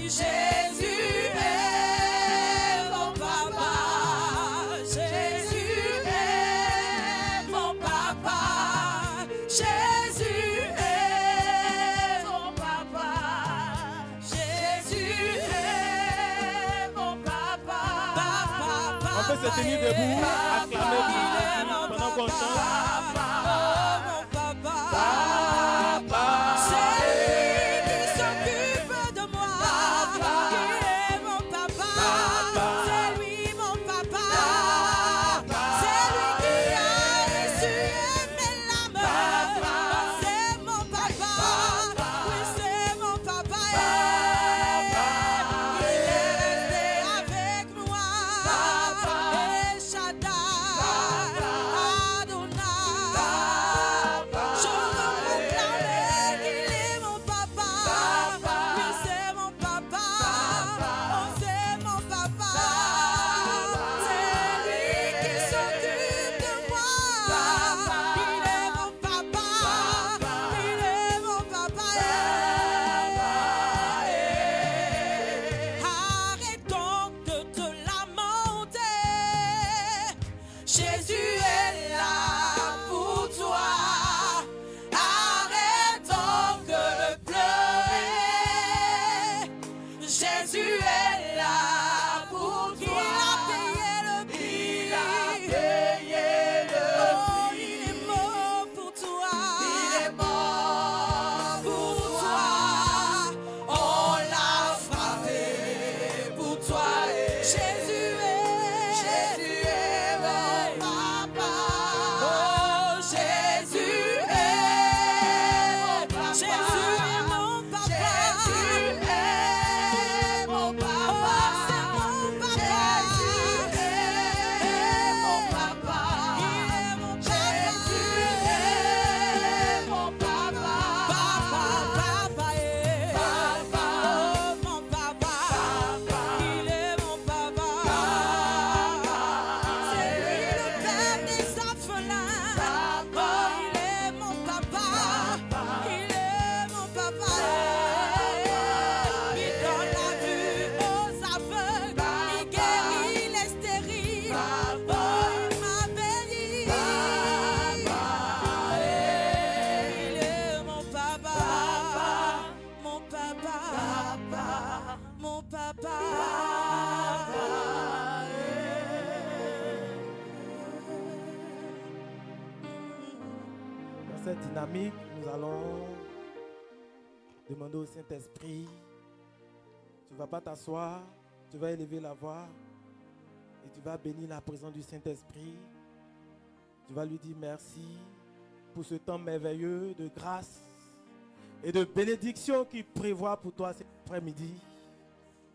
Jésus est mon papa. Jésus est mon papa. Jésus est mon papa. Jésus est mon papa. On peut se tenir debout, acclamer pendant qu'on chante. Cette dynamique, nous allons demander au Saint-Esprit. Tu ne vas pas t'asseoir, tu vas élever la voix et tu vas bénir la présence du Saint-Esprit. Tu vas lui dire merci pour ce temps merveilleux de grâce et de bénédiction qu'il prévoit pour toi cet après-midi.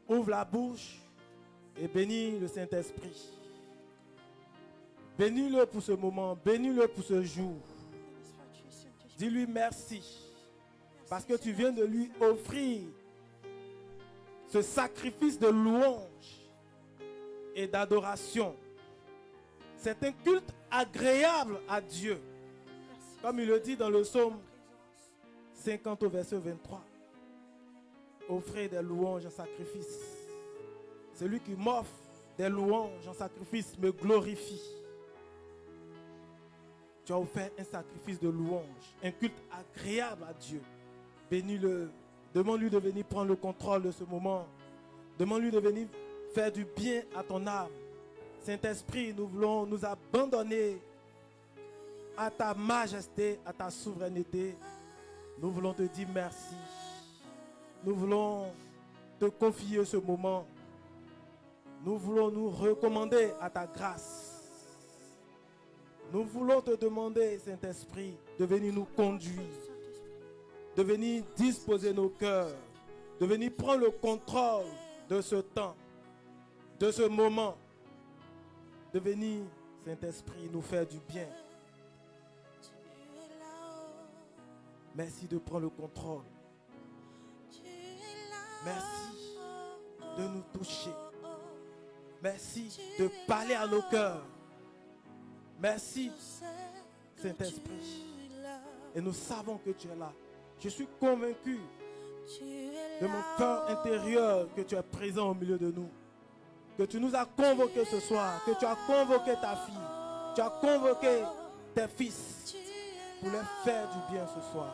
Ouvre la bouche et bénis le Saint-Esprit. Bénis-le pour ce moment, bénis-le pour ce jour. Dis-lui merci parce que tu viens de lui offrir ce sacrifice de louange et d'adoration. C'est un culte agréable à Dieu. Comme il le dit dans le psaume 50 au verset 23. Offrez des louanges en sacrifice. Celui qui m'offre des louanges en sacrifice me glorifie. Tu as offert un sacrifice de louange, un culte agréable à Dieu. Bénis-le. Demande-lui de venir prendre le contrôle de ce moment. Demande-lui de venir faire du bien à ton âme. Saint-Esprit, nous voulons nous abandonner à ta majesté, à ta souveraineté. Nous voulons te dire merci. Nous voulons te confier ce moment. Nous voulons nous recommander à ta grâce. Nous voulons te demander, Saint-Esprit, de venir nous conduire, de venir disposer nos cœurs, de venir prendre le contrôle de ce temps, de ce moment, de venir, Saint-Esprit, nous faire du bien. Merci de prendre le contrôle. Merci de nous toucher. Merci de parler à nos cœurs. Merci, Saint-Esprit. Et nous savons que tu es là. Je suis convaincu de mon cœur intérieur que tu es présent au milieu de nous. Que tu nous as convoqués ce soir, que tu as convoqué ta fille, tu as convoqué tes fils pour leur faire du bien ce soir.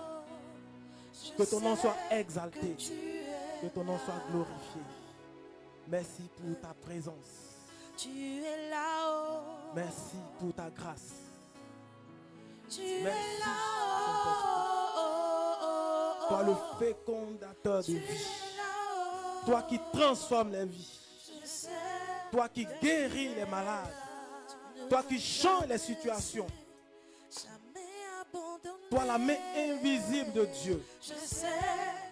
Que ton nom soit exalté, que ton nom soit glorifié. Merci pour ta présence. Tu es là-haut. Merci pour ta grâce. Tu es Merci, là-haut. Toi le fécondateur de vie. Toi qui transformes les vies. Toi qui guéris les malades. Toi qui changes les situations. Toi la main invisible de Dieu. Je sais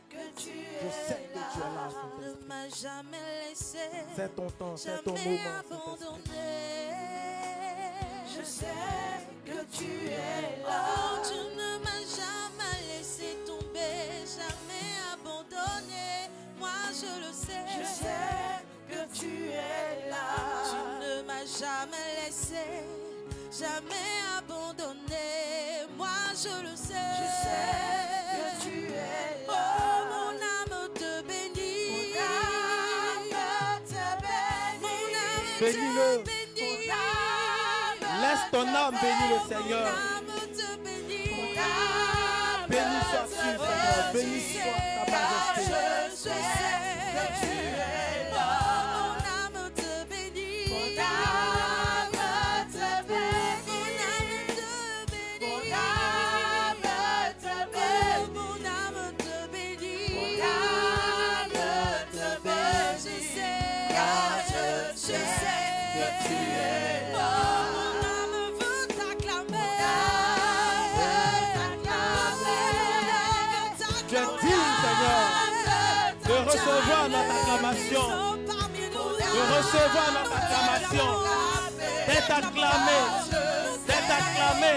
que tu es là, ne m'as jamais laissé. C'est ton temps, c'est ton jamais moment. abandonné. Je sais que tu es là. Oh, tu ne m'as jamais laissé tomber, jamais abandonné. Moi je le sais. Je sais que tu es là. Tu ne m'as jamais laissé, jamais abandonné. Moi je le sais. Je sais que tu es là. Oh, mon âme te bénit. Mon âme te bénit. Mon âme Bénis-le. te bénit. Laisse ton âme bénir le Seigneur. Mon âme te bénit. Béni sois-tu, Seigneur. Béni soit ta majesté. Je sais que tu es là. Mon âme te bénit. Mon âme te bénit. Mon âme te bénit. Mon âme te bénit. Mon âme te bénit. Je sais, je sais que tu es là. Mon âme veut t'acclamer. Tu es digne, Seigneur, de recevoir notre acclamation. De recevoir notre acclamation. D'être acclamé. D'être acclamé.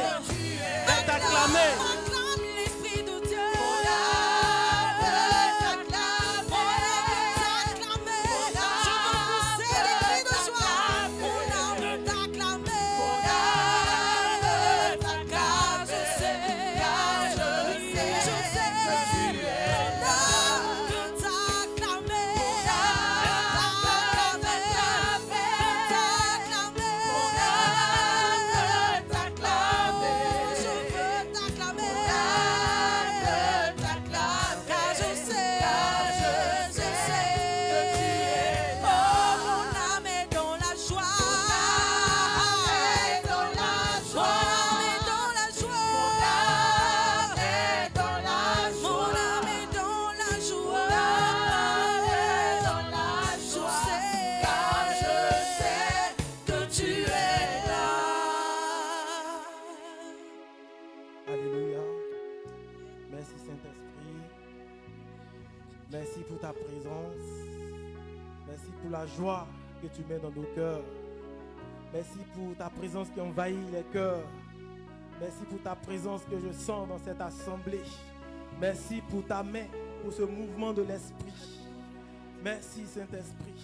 D'être acclamé. Acclame l'Esprit de Dieu. Alléluia. Merci Saint-Esprit. Merci pour ta présence. Merci pour la joie que tu mets dans nos cœurs. Merci pour ta présence qui envahit les cœurs. Merci pour ta présence que je sens dans cette assemblée. Merci pour ta main, pour ce mouvement de l'Esprit. Merci Saint-Esprit.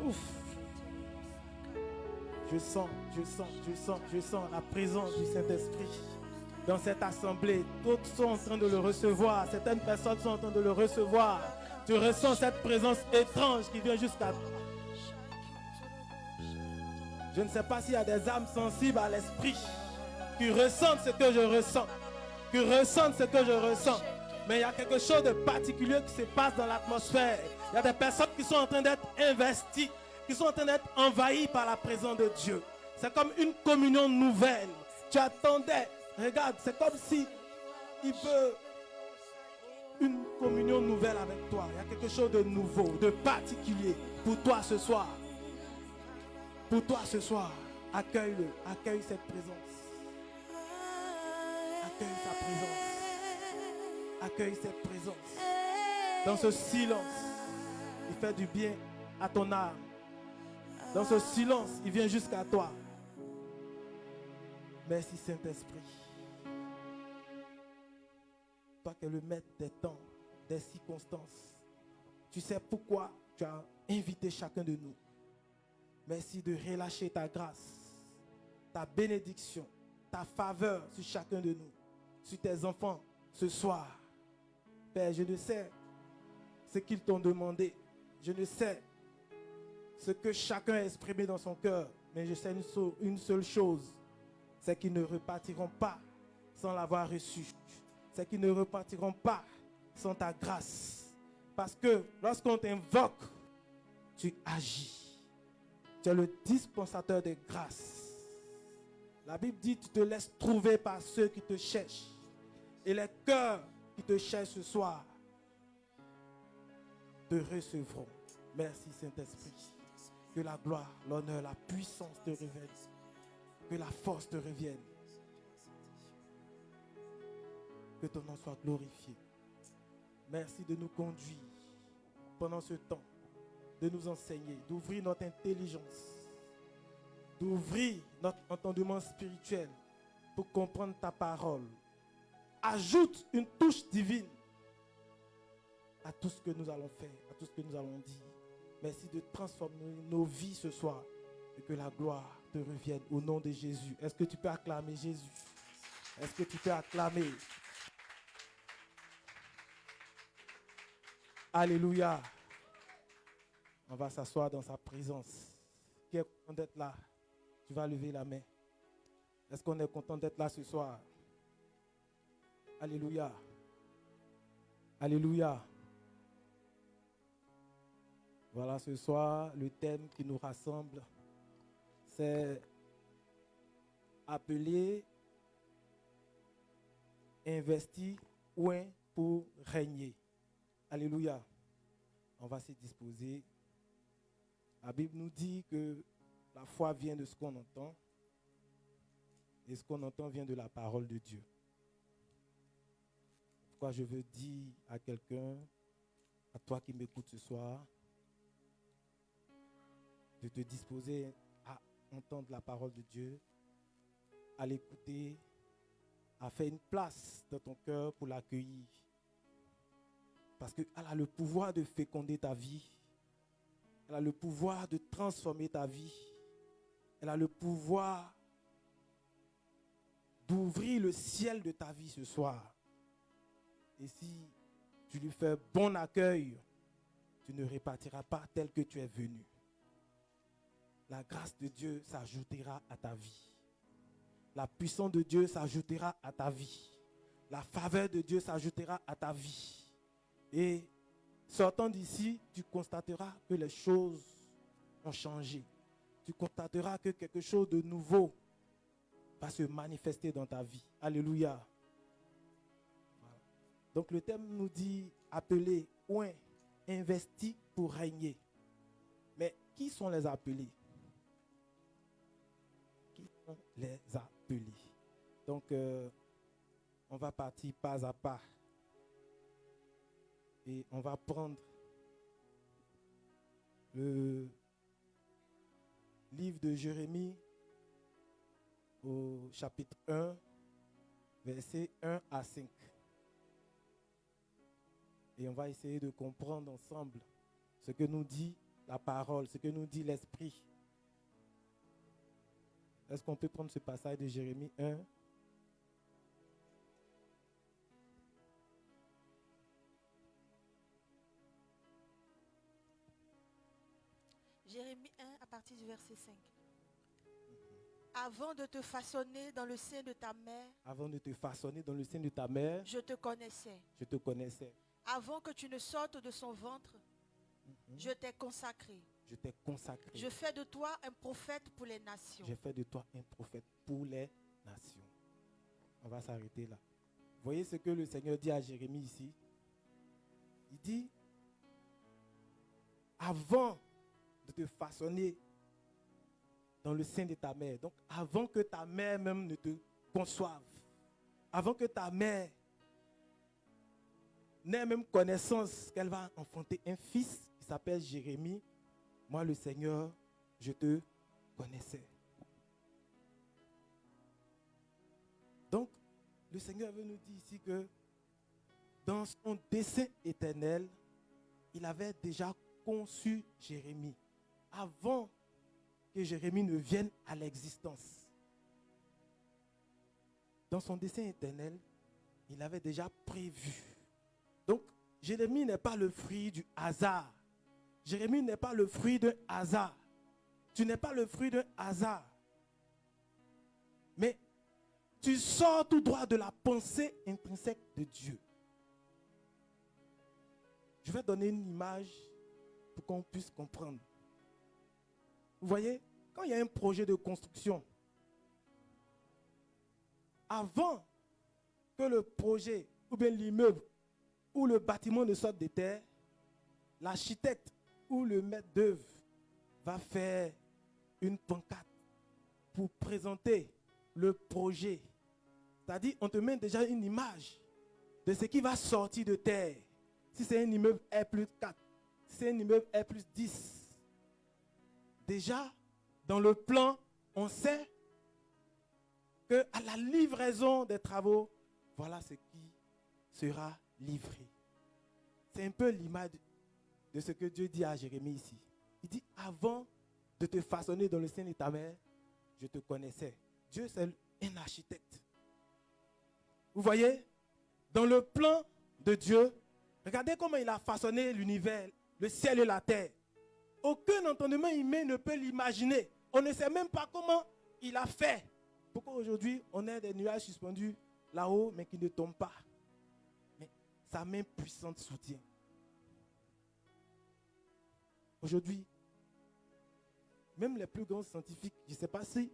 Ouf. Je sens la présence du Saint-Esprit dans cette assemblée. D'autres sont en train de le recevoir. Certaines personnes sont en train de le recevoir. Tu ressens cette présence étrange qui vient jusqu'à toi. Je ne sais pas s'il y a des âmes sensibles à l'esprit qui ressentent ce que je ressens. Qui ressentent ce que je ressens. Mais il y a quelque chose de particulier qui se passe dans l'atmosphère. Il y a des personnes qui sont en train d'être investies, qui sont en train d'être envahies par la présence de Dieu. C'est comme une communion nouvelle. Tu attendais, regarde, c'est comme si il veut une communion nouvelle avec toi. Il y a quelque chose de nouveau, de particulier pour toi ce soir. Pour toi ce soir, accueille-le, accueille cette présence. Accueille sa présence. Accueille cette présence. Dans ce silence, il fait du bien à ton âme. Dans ce silence, il vient jusqu'à toi. Merci Saint-Esprit. Toi qui es le maître des temps, des circonstances. Tu sais pourquoi tu as invité chacun de nous. Merci de relâcher ta grâce, ta bénédiction, ta faveur sur chacun de nous, sur tes enfants ce soir. Père, je ne sais ce qu'ils t'ont demandé. Je ne sais ce que chacun a exprimé dans son cœur. Mais je sais une seule chose, c'est qu'ils ne repartiront pas sans l'avoir reçu. C'est qu'ils ne repartiront pas sans ta grâce. Parce que lorsqu'on t'invoque, tu agis. Tu es le dispensateur de grâce. La Bible dit, tu te laisses trouver par ceux qui te cherchent. Et les cœurs qui te cherchent ce soir te recevront. Merci Saint-Esprit. Que la gloire, l'honneur, la puissance te reviennent. Que la force te revienne. Que ton nom soit glorifié. Merci de nous conduire pendant ce temps, de nous enseigner, d'ouvrir notre intelligence, d'ouvrir notre entendement spirituel pour comprendre ta parole. Ajoute une touche divine à tout ce que nous allons faire, à tout ce que nous allons dire. Merci de transformer nos vies ce soir et que la gloire te revienne au nom de Jésus. Est-ce que tu peux acclamer Jésus? Est-ce que tu peux acclamer? Alléluia. On va s'asseoir dans sa présence. Qui est content d'être là? Tu vas lever la main. Est-ce qu'on est content d'être là ce soir? Alléluia. Alléluia. Voilà, ce soir, le thème qui nous rassemble, c'est appelé investir oint pour régner. Alléluia. On va s'y disposer. La Bible nous dit que la foi vient de ce qu'on entend et ce qu'on entend vient de la parole de Dieu. Pourquoi je veux dire à quelqu'un, à toi qui m'écoutes ce soir, de te disposer à entendre la parole de Dieu, à l'écouter, à faire une place dans ton cœur pour l'accueillir. Parce qu'elle a le pouvoir de féconder ta vie. Elle a le pouvoir de transformer ta vie. Elle a le pouvoir d'ouvrir le ciel de ta vie ce soir. Et si tu lui fais bon accueil, tu ne repartiras pas tel que tu es venu. La grâce de Dieu s'ajoutera à ta vie. La puissance de Dieu s'ajoutera à ta vie. La faveur de Dieu s'ajoutera à ta vie. Et sortant d'ici, tu constateras que les choses ont changé. Tu constateras que quelque chose de nouveau va se manifester dans ta vie. Alléluia. Voilà. Donc le thème nous dit appelé, oint, investi pour régner. Mais qui sont les appelés? Qui sont les appelés? Donc on va partir pas à pas. Et on va prendre le livre de Jérémie au chapitre 1, versets 1 à 5. Et on va essayer de comprendre ensemble ce que nous dit la parole, ce que nous dit l'Esprit. Est-ce qu'on peut prendre ce passage de Jérémie 1? Jérémie 1 à partir du verset 5. Avant de te façonner dans le sein de ta mère, Avant de te façonner dans le sein de ta mère, je te connaissais. je te connaissais. Avant que tu ne sortes de son ventre, je t'ai consacré. Je t'ai consacré. Je fais de toi un prophète pour les nations. J'ai fait de toi un prophète pour les nations. On va s'arrêter là. Voyez ce que le Seigneur dit à Jérémie ici. Il dit, avant de te façonner dans le sein de ta mère, donc avant que ta mère même ne te conçoive, avant que ta mère n'ait même connaissance qu'elle va enfanter un fils qui s'appelle Jérémie, moi le Seigneur, je te connaissais. Donc, le Seigneur veut nous dire ici que dans son dessein éternel, il avait déjà conçu Jérémie avant que Jérémie ne vienne à l'existence. Dans son dessein éternel, il avait déjà prévu. Donc, Jérémie n'est pas le fruit du hasard. Jérémie n'est pas le fruit d'un hasard. Tu n'es pas le fruit d'un hasard. Mais tu sors tout droit de la pensée intrinsèque de Dieu. Je vais donner une image pour qu'on puisse comprendre. Vous voyez, quand il y a un projet de construction, avant que le projet ou bien l'immeuble ou le bâtiment ne sorte de terre, l'architecte ou le maître d'œuvre va faire une pancarte pour présenter le projet. C'est-à-dire, on te met déjà une image de ce qui va sortir de terre. Si c'est un immeuble R+4, si c'est un immeuble R+10. Déjà, dans le plan, on sait qu'à la livraison des travaux, voilà ce qui sera livré. C'est un peu l'image de ce que Dieu dit à Jérémie ici. Il dit, avant de te façonner dans le sein de ta mère, je te connaissais. Dieu, c'est un architecte. Vous voyez, dans le plan de Dieu, regardez comment il a façonné l'univers, le ciel et la terre. Aucun entendement humain ne peut l'imaginer. On ne sait même pas comment il a fait. Pourquoi aujourd'hui, on a des nuages suspendus là-haut, mais qui ne tombent pas. Mais sa main puissante soutient. Aujourd'hui, même les plus grands scientifiques, je ne sais pas si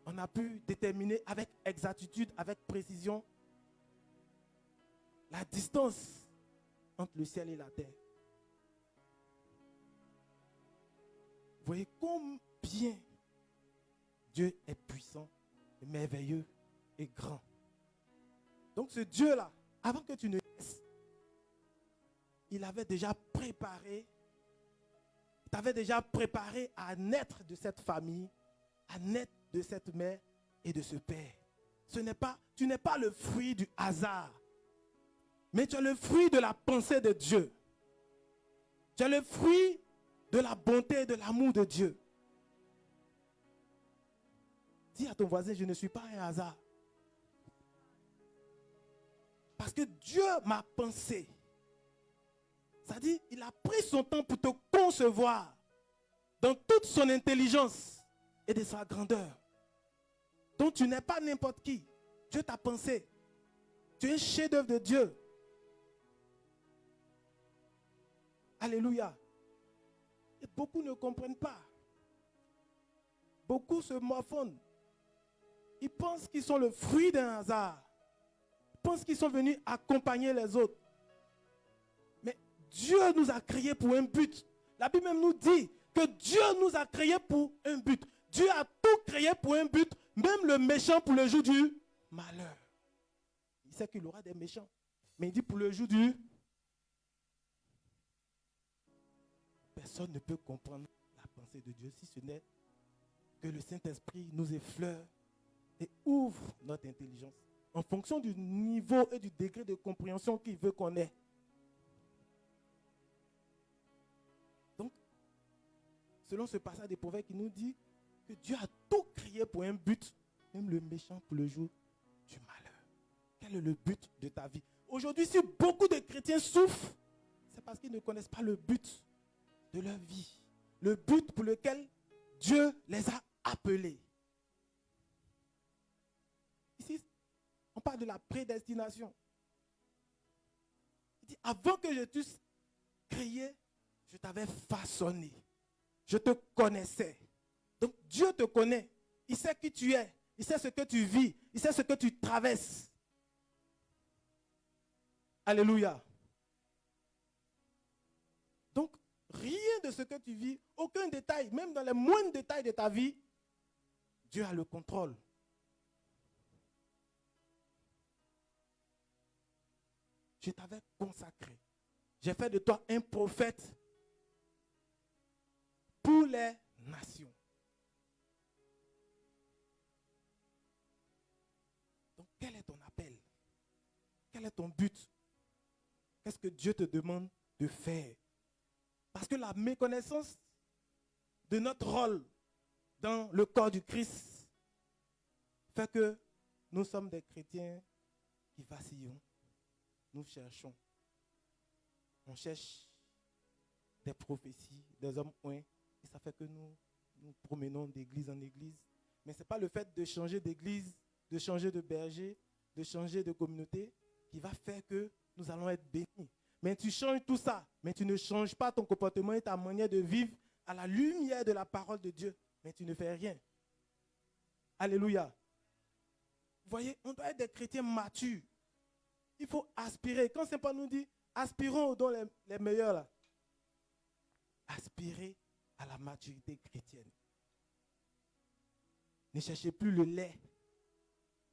on a pu déterminer avec exactitude, avec précision, la distance entre le ciel et la terre. Vous voyez combien Dieu est puissant, et merveilleux et grand. Donc ce Dieu-là, avant que tu ne naisses, il avait déjà préparé, il t'avait déjà préparé à naître de cette famille, à naître de cette mère et de ce père. Tu n'es pas le fruit du hasard, mais tu es le fruit de la pensée de Dieu. Tu es le fruit de la bonté et de l'amour de Dieu. Dis à ton voisin, je ne suis pas un hasard. Parce que Dieu m'a pensé. C'est-à-dire, il a pris son temps pour te concevoir dans toute son intelligence et de sa grandeur. Donc tu n'es pas n'importe qui. Dieu t'a pensé. Tu es un chef-d'œuvre de Dieu. Alléluia. Et beaucoup ne comprennent pas. Beaucoup se morfondent. Ils pensent qu'ils sont le fruit d'un hasard. Ils pensent qu'ils sont venus accompagner les autres. Mais Dieu nous a créés pour un but. La Bible même nous dit que Dieu nous a créés pour un but. Dieu a tout créé pour un but, même le méchant pour le jour du malheur. Il sait qu'il aura des méchants. Mais il dit pour le jour du... Personne ne peut comprendre la pensée de Dieu si ce n'est que le Saint-Esprit nous effleure et ouvre notre intelligence en fonction du niveau et du degré de compréhension qu'il veut qu'on ait. Donc, selon ce passage des Proverbes qui nous dit que Dieu a tout créé pour un but, même le méchant pour le jour du malheur. Quel est le but de ta vie? Aujourd'hui, si beaucoup de chrétiens souffrent, c'est parce qu'ils ne connaissent pas le but de leur vie. Le but pour lequel Dieu les a appelés. Ici, on parle de la prédestination. Il dit, avant que je t'eusse créé, je t'avais façonné. Je te connaissais. Donc Dieu te connaît. Il sait qui tu es. Il sait ce que tu vis. Il sait ce que tu traverses. Alléluia. Donc, rien de ce que tu vis, aucun détail, même dans les moindres détails de ta vie, Dieu a le contrôle. Je t'avais consacré. J'ai fait de toi un prophète pour les nations. Donc, quel est ton appel? Quel est ton but? Qu'est-ce que Dieu te demande de faire? Parce que la méconnaissance de notre rôle dans le corps du Christ fait que nous sommes des chrétiens qui vacillons. Nous cherchons. on cherche des prophéties, des hommes oints, et ça fait que nous promenons d'église en église. Mais ce n'est pas le fait de changer d'église, de changer de berger, de changer de communauté qui va faire que nous allons être bénis. Mais tu changes tout ça, mais tu ne changes pas ton comportement et ta manière de vivre à la lumière de la parole de Dieu. Mais tu ne fais rien. Alléluia. Vous voyez, on doit être des chrétiens matures. Il faut aspirer. Quand Saint-Paul nous dit, aspirons aux dons les meilleurs, là. Aspirer à la maturité chrétienne. Ne cherchez plus le lait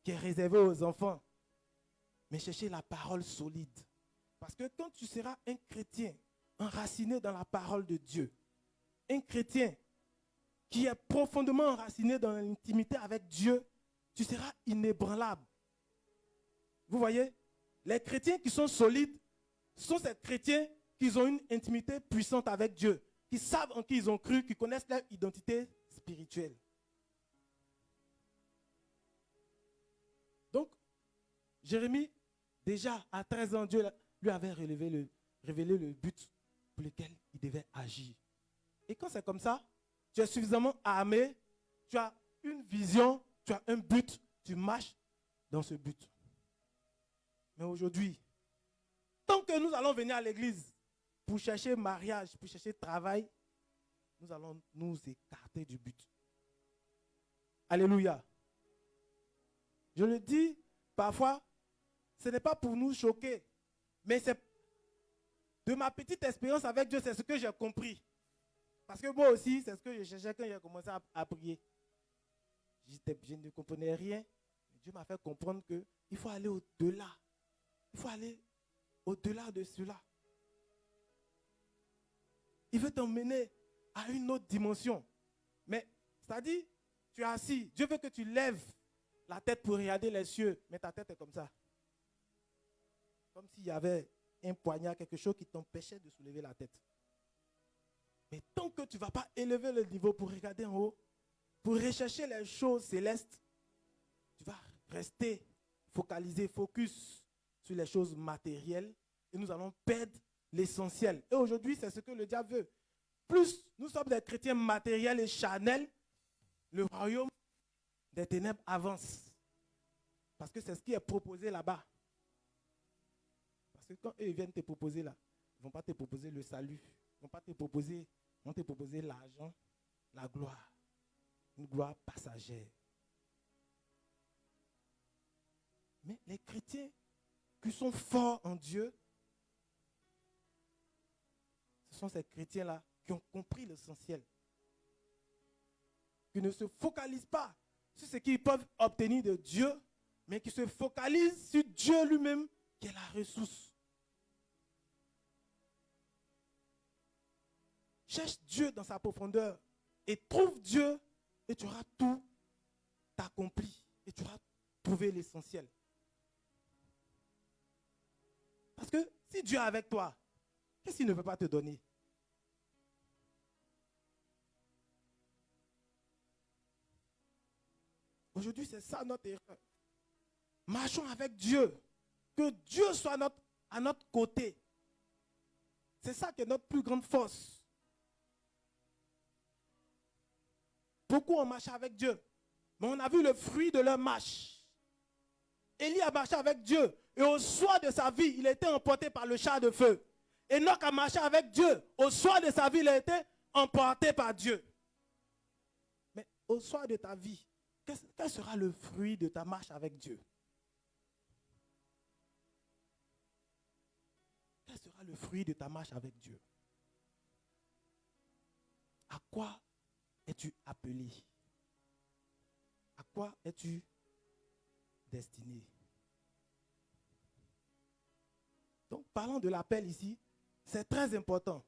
qui est réservé aux enfants, mais cherchez la parole solide. Parce que quand tu seras un chrétien enraciné dans la parole de Dieu, un chrétien qui est profondément enraciné dans l'intimité avec Dieu, tu seras inébranlable. Vous voyez, les chrétiens qui sont solides sont ces chrétiens qui ont une intimité puissante avec Dieu, qui savent en qui ils ont cru, qui connaissent leur identité spirituelle. Donc, Jérémie, déjà à 13 ans, Dieu lui avait révélé le but pour lequel il devait agir. Et quand c'est comme ça, tu es suffisamment armé, tu as une vision, tu as un but, tu marches dans ce but. Mais aujourd'hui, tant que nous allons venir à l'église pour chercher mariage, pour chercher travail, nous allons nous écarter du but. Alléluia. Je le dis parfois, ce n'est pas pour nous choquer, mais c'est de ma petite expérience avec Dieu, c'est ce que j'ai compris. Parce que moi aussi, c'est ce que je cherchais quand j'ai commencé à prier. Je ne comprenais rien. Dieu m'a fait comprendre qu'il faut aller au-delà. Il faut aller au-delà de cela. Il veut t'emmener à une autre dimension. Mais, c'est-à-dire, tu es assis. Dieu veut que tu lèves la tête pour regarder les cieux. Mais ta tête est comme ça. Comme s'il y avait un poignard, quelque chose qui t'empêchait de soulever la tête. Mais tant que tu ne vas pas élever le niveau pour regarder en haut, pour rechercher les choses célestes, tu vas rester focalisé, focus sur les choses matérielles et nous allons perdre l'essentiel. Et aujourd'hui, c'est ce que le diable veut. Plus nous sommes des chrétiens matériels et charnels, le royaume des ténèbres avance. Parce que c'est ce qui est proposé là-bas. Parce que quand eux viennent te proposer là, ils ne vont pas te proposer le salut. Ils vont te proposer l'argent, la gloire. Une gloire passagère. Mais les chrétiens qui sont forts en Dieu, ce sont ces chrétiens-là qui ont compris l'essentiel. Qui ne se focalisent pas sur ce qu'ils peuvent obtenir de Dieu, mais qui se focalisent sur Dieu lui-même, qui est la ressource. Cherche Dieu dans sa profondeur et trouve Dieu et tu auras tout accompli et tu auras trouvé l'essentiel. Parce que si Dieu est avec toi, qu'est-ce qu'il ne peut pas te donner? Aujourd'hui, c'est ça notre erreur. Marchons avec Dieu. Que Dieu soit à notre côté. C'est ça qui est notre plus grande force. Beaucoup ont marché avec Dieu. Mais on a vu le fruit de leur marche. Élie a marché avec Dieu. Et au soir de sa vie, il a été emporté par le char de feu. Enoch a marché avec Dieu. Au soir de sa vie, il a été emporté par Dieu. Mais au soir de ta vie, quel sera le fruit de ta marche avec Dieu? Quel sera le fruit de ta marche avec Dieu? À quoi es-tu appelé? À quoi es-tu destiné? Donc, parlons de l'appel ici. C'est très important.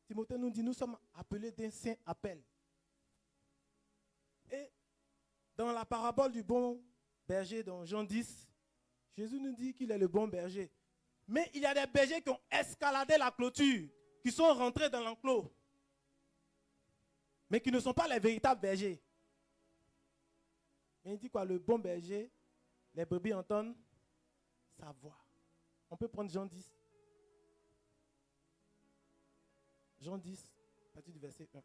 Timothée nous dit, nous sommes appelés d'un saint appel. Et dans la parabole du bon berger, dans Jean 10, Jésus nous dit qu'il est le bon berger. Mais il y a des bergers qui ont escaladé la clôture, qui sont rentrés dans l'enclos, mais qui ne sont pas les véritables bergers. Mais il dit quoi? Le bon berger, les brebis entendent sa voix. On peut prendre Jean 10. Jean 10, à partir du verset 1.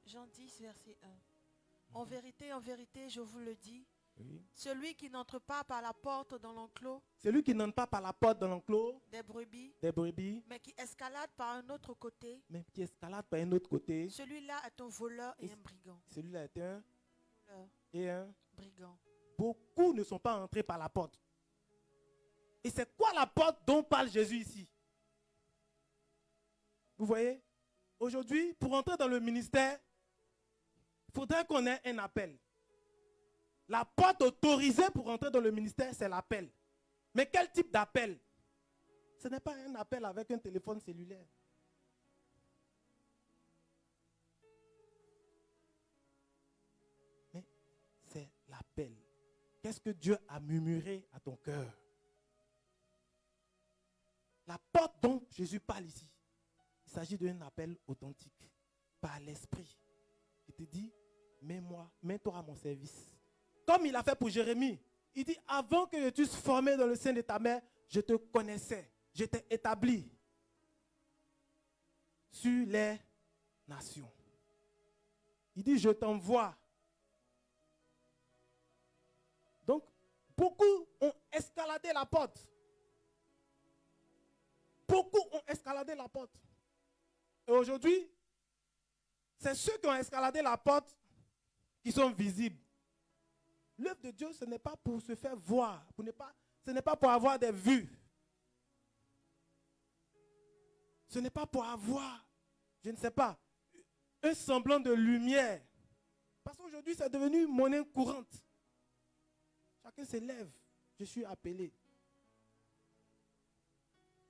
Jean 10, verset 1. En vérité, je vous le dis, Oui. celui qui n'entre pas par la porte dans l'enclos Celui qui n'entre pas par la porte dans l'enclos des brebis, mais qui escalade par un autre côté, qui escalade par un autre côté, celui-là est un voleur et un brigand. celui-là est un Voleur, et un. brigand. Beaucoup ne sont pas entrés par la porte. Et c'est quoi la porte dont parle Jésus ici? Vous voyez? Aujourd'hui, pour entrer dans le ministère, il faudrait qu'on ait un appel. La porte autorisée pour entrer dans le ministère, c'est l'appel. Mais quel type d'appel? Ce n'est pas un appel avec un téléphone cellulaire. Mais c'est l'appel. Qu'est-ce que Dieu a murmuré à ton cœur? La porte dont Jésus parle ici, il s'agit d'un appel authentique par l'Esprit. Il te dit, mets-toi à mon service. Comme il a fait pour Jérémie. Il dit, avant que je t'eusse formé dans le sein de ta mère, je te connaissais. Je t'ai établi sur les nations. Il dit, je t'envoie. Donc, beaucoup ont escaladé la porte. Beaucoup ont escaladé la porte. Et aujourd'hui, c'est ceux qui ont escaladé la porte qui sont visibles. L'œuvre de Dieu, ce n'est pas pour se faire voir. Ce n'est pas pour avoir des vues. Ce n'est pas pour avoir, je ne sais pas, un semblant de lumière. Parce qu'aujourd'hui, c'est devenu monnaie courante. Chacun se lève. Je suis appelé.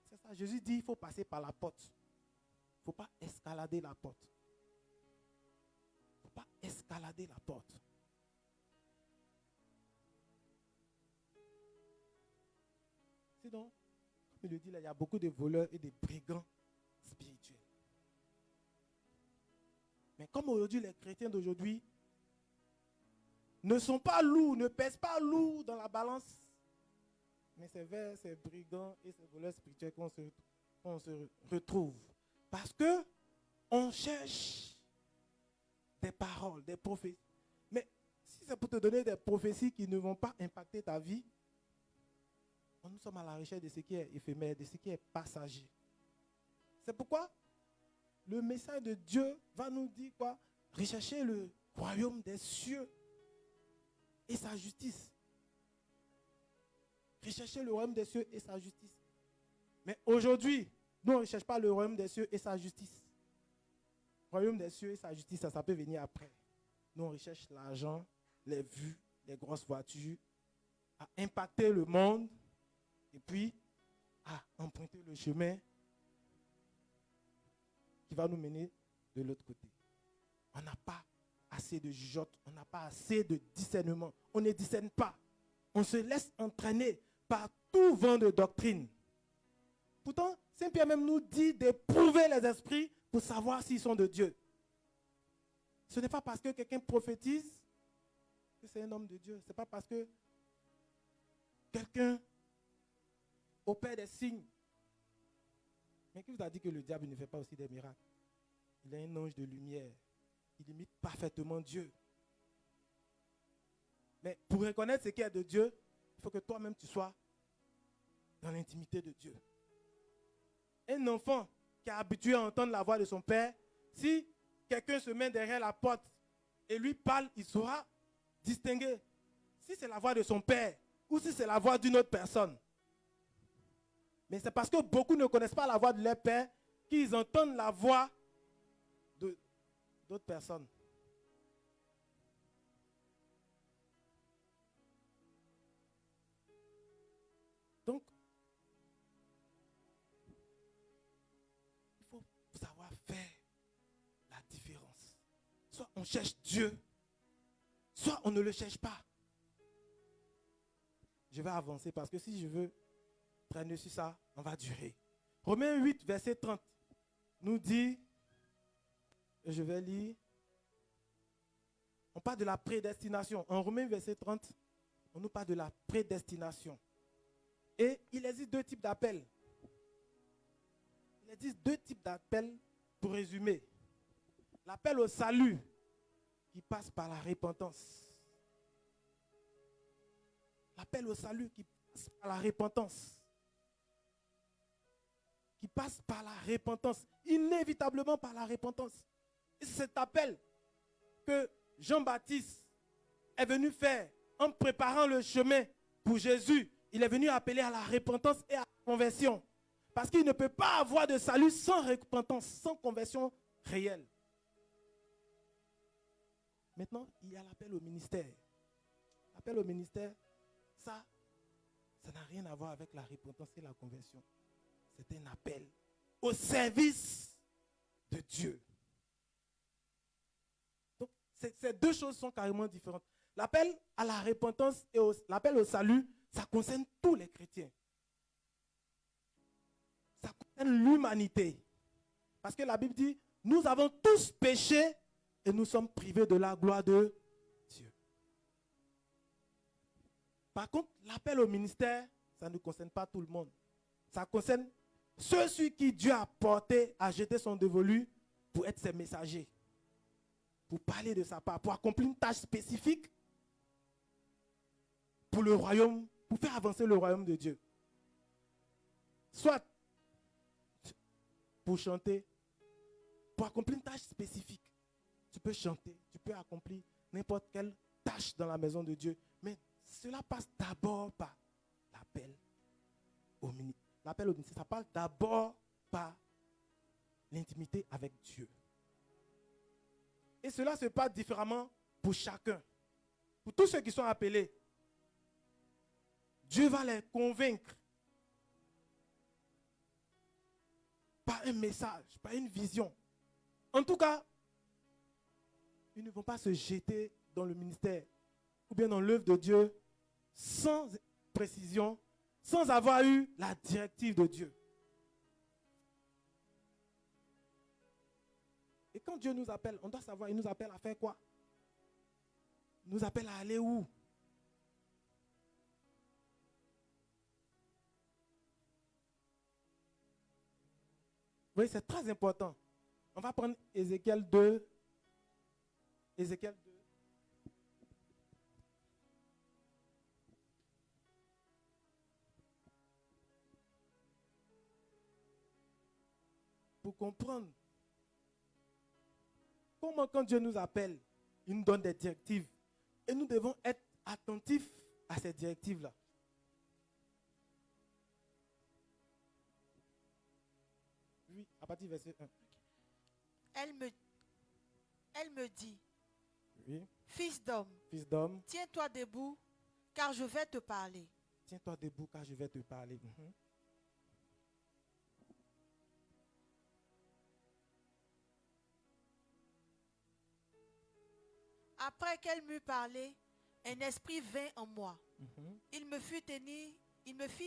C'est ça. Jésus dit, il faut passer par la porte. Il ne faut pas escalader la porte. Il ne faut pas escalader la porte. Sinon, comme il le dit là, il y a beaucoup de voleurs et de brigands spirituels. Mais comme aujourd'hui, les chrétiens d'aujourd'hui ne sont pas lourds, ne pèsent pas lourd dans la balance, mais c'est vers ces brigands et ces voleurs spirituels qu'on se retrouve. Parce que on cherche des paroles, des prophéties. Mais si c'est pour te donner des prophéties qui ne vont pas impacter ta vie, nous sommes à la recherche de ce qui est éphémère, de ce qui est passager. C'est pourquoi le message de Dieu va nous dire quoi? Rechercher le royaume des cieux et sa justice. Rechercher le royaume des cieux et sa justice. Mais aujourd'hui, nous, on ne recherche pas le royaume des cieux et sa justice. Le royaume des cieux et sa justice, ça peut venir après. Nous, on recherche l'argent, les vues, les grosses voitures, à impacter le monde et puis à emprunter le chemin qui va nous mener de l'autre côté. On n'a pas assez de jugeote, on n'a pas assez de discernement. On ne discerne pas. On se laisse entraîner par tout vent de doctrine. Pourtant, Saint-Pierre même nous dit d'éprouver les esprits pour savoir s'ils sont de Dieu. Ce n'est pas parce que quelqu'un prophétise que c'est un homme de Dieu. Ce n'est pas parce que quelqu'un opère des signes. Mais qui vous a dit que le diable ne fait pas aussi des miracles? Il est un ange de lumière. Il imite parfaitement Dieu. Mais pour reconnaître ce qui est de Dieu, il faut que toi-même tu sois dans l'intimité de Dieu. Un enfant qui est habitué à entendre la voix de son père, si quelqu'un se met derrière la porte et lui parle, il saura distinguer si c'est la voix de son père ou si c'est la voix d'une autre personne. Mais c'est parce que beaucoup ne connaissent pas la voix de leur père qu'ils entendent la voix d'autres personnes. Donc, il faut savoir faire la différence. Soit on cherche Dieu, soit on ne le cherche pas. Je vais avancer parce que si je veux traîner sur ça, on va durer. Romains 8, verset 30. nous dit, et je vais lire, on parle de la prédestination. En Romains verset 30, on nous parle de la prédestination. Et il existe deux types d'appels. Il existe deux types d'appels pour résumer. L'appel au salut qui passe par la repentance. L'appel au salut qui passe par la repentance. Qui passe par la repentance. Inévitablement par la repentance. Et c'est cet appel que Jean-Baptiste est venu faire en préparant le chemin pour Jésus. Il est venu appeler à la repentance et à la conversion. Parce qu'il ne peut pas avoir de salut sans repentance, sans conversion réelle. Maintenant, il y a l'appel au ministère. L'appel au ministère, ça n'a rien à voir avec la repentance et la conversion. C'est un appel au service de Dieu. Donc, ces deux choses sont carrément différentes. L'appel à la repentance et l'appel au salut, ça concerne tous les chrétiens. Ça concerne l'humanité. Parce que la Bible dit, nous avons tous péché et nous sommes privés de la gloire de Dieu. Par contre, l'appel au ministère, ça ne concerne pas tout le monde. Ça concerne ceux sur qui Dieu a porté, a jeté son dévolu pour être ses messagers. Pour parler de sa part, pour accomplir une tâche spécifique pour le royaume, pour faire avancer le royaume de Dieu. Soit pour chanter, pour accomplir une tâche spécifique. Tu peux chanter, tu peux accomplir n'importe quelle tâche dans la maison de Dieu. Mais cela passe d'abord par l'appel au ministère. L'appel au ministère, ça passe d'abord par l'intimité avec Dieu. Et cela se passe différemment pour chacun. Pour tous ceux qui sont appelés, Dieu va les convaincre par un message, par une vision. En tout cas, ils ne vont pas se jeter dans le ministère ou bien dans l'œuvre de Dieu sans précision, sans avoir eu la directive de Dieu. Et quand Dieu nous appelle, on doit savoir, il nous appelle à faire quoi? Il nous appelle à aller où? Oui, c'est très important. On va prendre Ézéchiel 2. Ézéchiel 2. Pour comprendre comment quand Dieu nous appelle, il nous donne des directives. Et nous devons être attentifs à ces directives-là. Oui, à partir du verset 1. Elle me dit, Oui. fils d'homme, tiens-toi debout, car je vais te parler. Tiens-toi debout, car je vais te parler. Après qu'elle m'eut parlé, un esprit vint en moi. Il me fit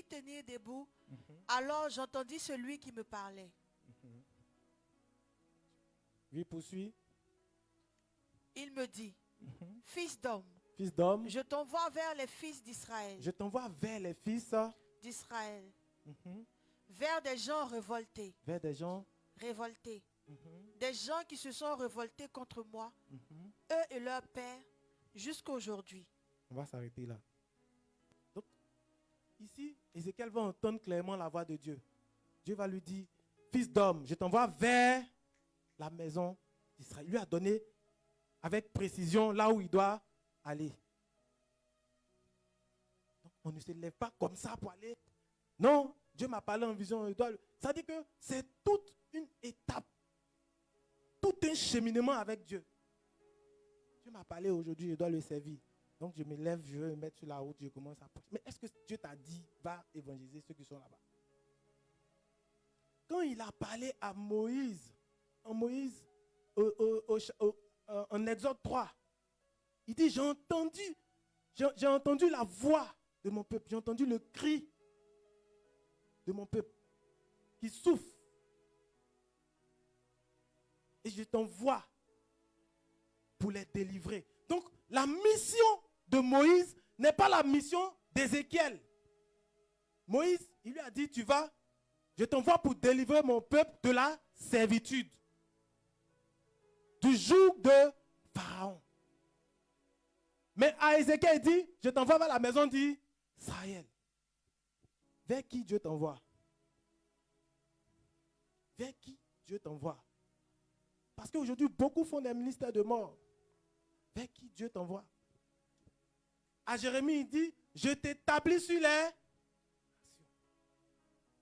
tenir debout. Alors j'entendis celui qui me parlait. Oui, poursuis. Il me dit, fils d'homme, je t'envoie vers les fils d'Israël. Je t'envoie vers les fils d'Israël. Vers des gens révoltés. Vers des gens révoltés. Des gens qui se sont révoltés contre moi, eux et leur père, jusqu'à aujourd'hui. On va s'arrêter là. Donc, ici, Ézéchiel va entendre clairement la voix de Dieu. Dieu va lui dire, fils d'homme, je t'envoie vers la maison d'Israël. Il lui a donné avec précision là où il doit aller. Donc, on ne se lève pas comme ça pour aller. Non, Dieu m'a parlé en vision. Ça dit que c'est toute une étape. Tout un cheminement avec Dieu. Dieu m'a parlé aujourd'hui, je dois le servir. Donc je me lève, je veux me mettre sur la route, je commence à prêcher. Mais est-ce que Dieu t'a dit, va évangéliser ceux qui sont là-bas? Quand il a parlé à Moïse, en Exode 3, il dit, j'ai entendu la voix de mon peuple, j'ai entendu le cri de mon peuple qui souffre. et je t'envoie pour les délivrer. Donc, la mission de Moïse n'est pas la mission d'Ézéchiel. Moïse, il lui a dit, je t'envoie pour délivrer mon peuple de la servitude, du joug de Pharaon. Mais à Ézéchiel, il dit, je t'envoie vers la maison d'Israël. Vers qui Dieu t'envoie? Vers qui Dieu t'envoie? Parce qu'aujourd'hui, beaucoup font des ministères de mort. Vers qui Dieu t'envoie? À Jérémie, il dit, je t'établis sur les nations.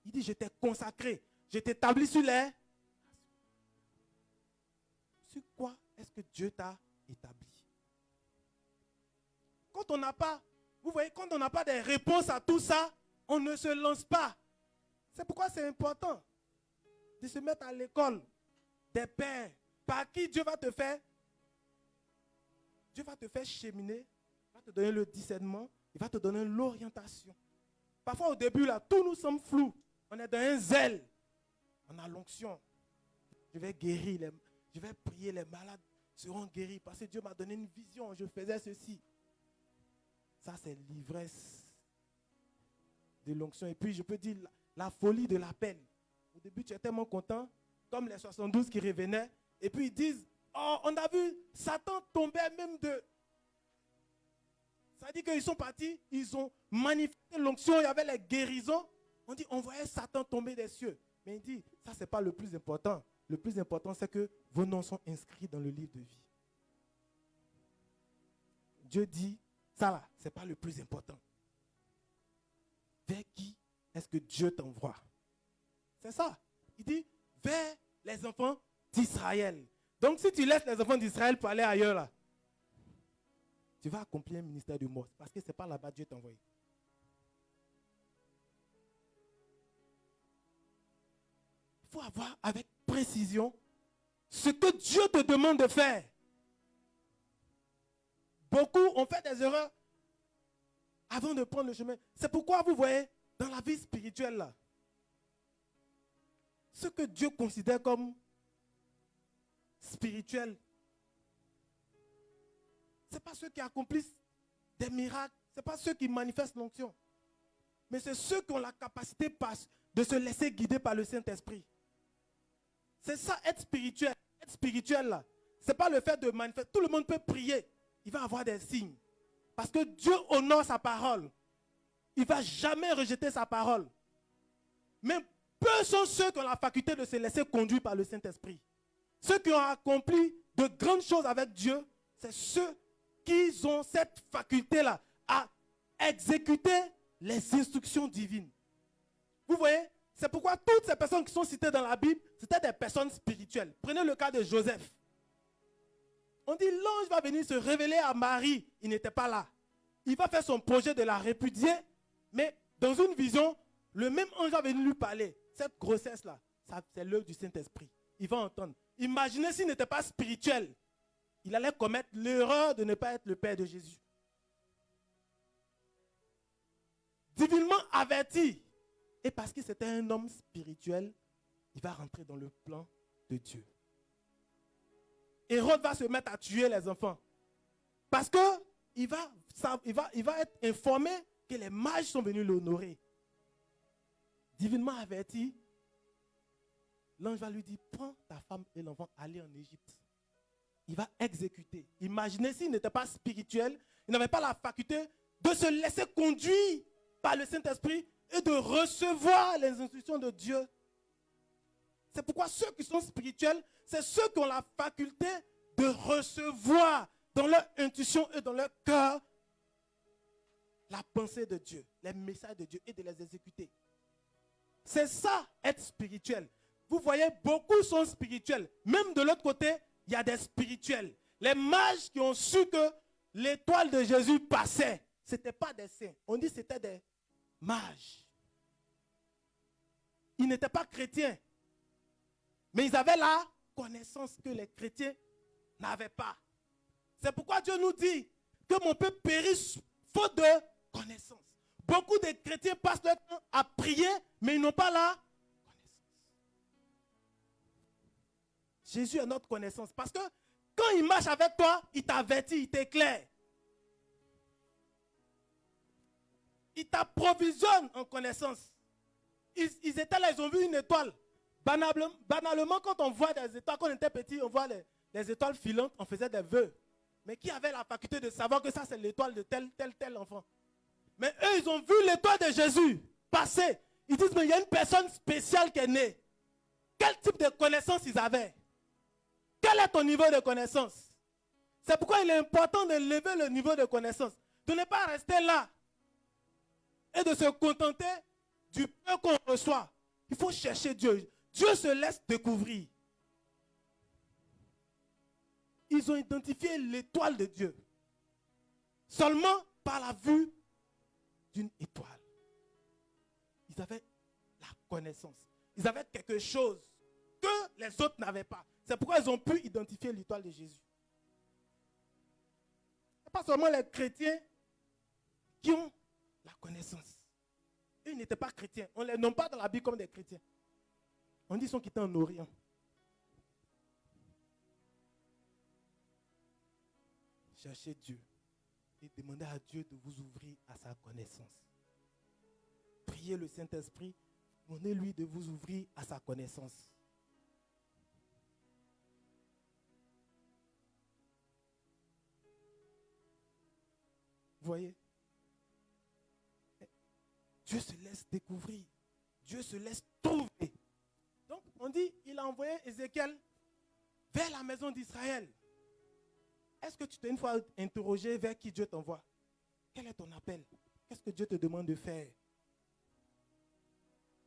Il dit, je t'ai consacré, je t'établis sur les nations. Sur quoi est-ce que Dieu t'a établi? Quand on n'a pas, vous voyez, quand on n'a pas de réponse à tout ça, on ne se lance pas. C'est pourquoi c'est important de se mettre à l'école des pères par qui Dieu va te faire. Dieu va te faire cheminer, il va te donner le discernement, il va te donner l'orientation. Parfois au début, là, tout nous semble flou. On est dans un zèle. On a l'onction. Je vais guérir, je vais prier, les malades seront guéris parce que Dieu m'a donné une vision, je faisais ceci. Ça, c'est l'ivresse de l'onction. Et puis, je peux dire la folie de l'appel. Au début, tu es tellement content, comme les 72 qui revenaient. Et puis, ils disent, oh, on a vu Satan tomber même de... Ça dit qu'ils sont partis, ils ont manifesté l'onction, il y avait les guérisons. On dit, on voyait Satan tomber des cieux. Mais il dit, ça, ce n'est pas le plus important. Le plus important, c'est que vos noms sont inscrits dans le livre de vie. Dieu dit, ça là, ce n'est pas le plus important. Vers qui est-ce que Dieu t'envoie? C'est ça. Il dit, vers les enfants d'Israël. Donc, si tu laisses les enfants d'Israël pour aller ailleurs, là, tu vas accomplir un ministère de mort. Parce que ce n'est pas là-bas que Dieu t'a envoyé. Il faut avoir avec précision ce que Dieu te demande de faire. Beaucoup ont fait des erreurs avant de prendre le chemin. C'est pourquoi vous voyez, dans la vie spirituelle, là, ce que Dieu considère comme spirituel, ce n'est pas ceux qui accomplissent des miracles, ce n'est pas ceux qui manifestent l'onction, mais c'est ceux qui ont la capacité de se laisser guider par le Saint-Esprit. C'est ça, être spirituel. Être spirituel, là, ce n'est pas le fait de manifester. Tout le monde peut prier. Il va avoir des signes. Parce que Dieu honore sa parole. Il ne va jamais rejeter sa parole. Mais peu sont ceux qui ont la faculté de se laisser conduire par le Saint-Esprit. Ceux qui ont accompli de grandes choses avec Dieu, c'est ceux qui ont cette faculté-là à exécuter les instructions divines. Vous voyez? C'est pourquoi toutes ces personnes qui sont citées dans la Bible, c'était des personnes spirituelles. Prenez le cas de Joseph. On dit l'ange va venir se révéler à Marie. Il n'était pas là. Il va faire son projet de la répudier, mais dans une vision, le même ange va venir lui parler. Cette grossesse-là, c'est l'œuvre du Saint-Esprit. Il va entendre. Imaginez s'il n'était pas spirituel. Il allait commettre l'erreur de ne pas être le père de Jésus. Divinement averti. Et parce que c'était un homme spirituel, il va rentrer dans le plan de Dieu. Hérode va se mettre à tuer les enfants. Parce qu'il va être informé que les mages sont venus l'honorer. Divinement averti, l'ange va lui dire, prends ta femme et l'enfant, allez en Égypte. Il va exécuter. Imaginez s'il n'était pas spirituel, il n'avait pas la faculté de se laisser conduire par le Saint-Esprit et de recevoir les instructions de Dieu. C'est pourquoi ceux qui sont spirituels, c'est ceux qui ont la faculté de recevoir dans leur intuition et dans leur cœur la pensée de Dieu, les messages de Dieu et de les exécuter. C'est ça, être spirituel. Vous voyez, beaucoup sont spirituels. Même de l'autre côté, il y a des spirituels. Les mages qui ont su que l'étoile de Jésus passait, ce n'étaient pas des saints. On dit que c'était des mages. Ils n'étaient pas chrétiens. Mais ils avaient la connaissance que les chrétiens n'avaient pas. C'est pourquoi Dieu nous dit que mon peuple périsse faute de connaissance. Beaucoup de chrétiens passent leur temps à prier, mais ils n'ont pas la connaissance. Jésus est notre connaissance. Parce que quand il marche avec toi, il t'avertit, il t'éclaire. Il t'approvisionne en connaissance. Ils étaient là, ils ont vu une étoile. Banalement, quand on voit des étoiles, quand on était petit, on voit les étoiles filantes, on faisait des vœux. Mais qui avait la faculté de savoir que ça, c'est l'étoile de tel enfant? Mais eux, ils ont vu l'étoile de Jésus passer. Ils disent, mais il y a une personne spéciale qui est née. Quel type de connaissance ils avaient? Quel est ton niveau de connaissance? C'est pourquoi il est important de lever le niveau de connaissance. De ne pas rester là et de se contenter du peu qu'on reçoit. Il faut chercher Dieu. Dieu se laisse découvrir. Ils ont identifié l'étoile de Dieu. Seulement par la vue d'une étoile. Ils avaient la connaissance. Ils avaient quelque chose que les autres n'avaient pas. C'est pourquoi ils ont pu identifier l'étoile de Jésus. Ce n'est pas seulement les chrétiens qui ont la connaissance. Ils n'étaient pas chrétiens. On ne les nomme pas dans la Bible comme des chrétiens. On dit qu'ils sont quittés en Orient. Cherchez Dieu et demandez à Dieu de vous ouvrir à sa connaissance. Priez le Saint-Esprit, demandez-lui de vous ouvrir à sa connaissance. Vous voyez? Dieu se laisse découvrir. Dieu se laisse trouver. Donc, on dit, il a envoyé Ézéchiel vers la maison d'Israël. Est-ce que tu t'es une fois interrogé vers qui Dieu t'envoie? Quel est ton appel? Qu'est-ce que Dieu te demande de faire?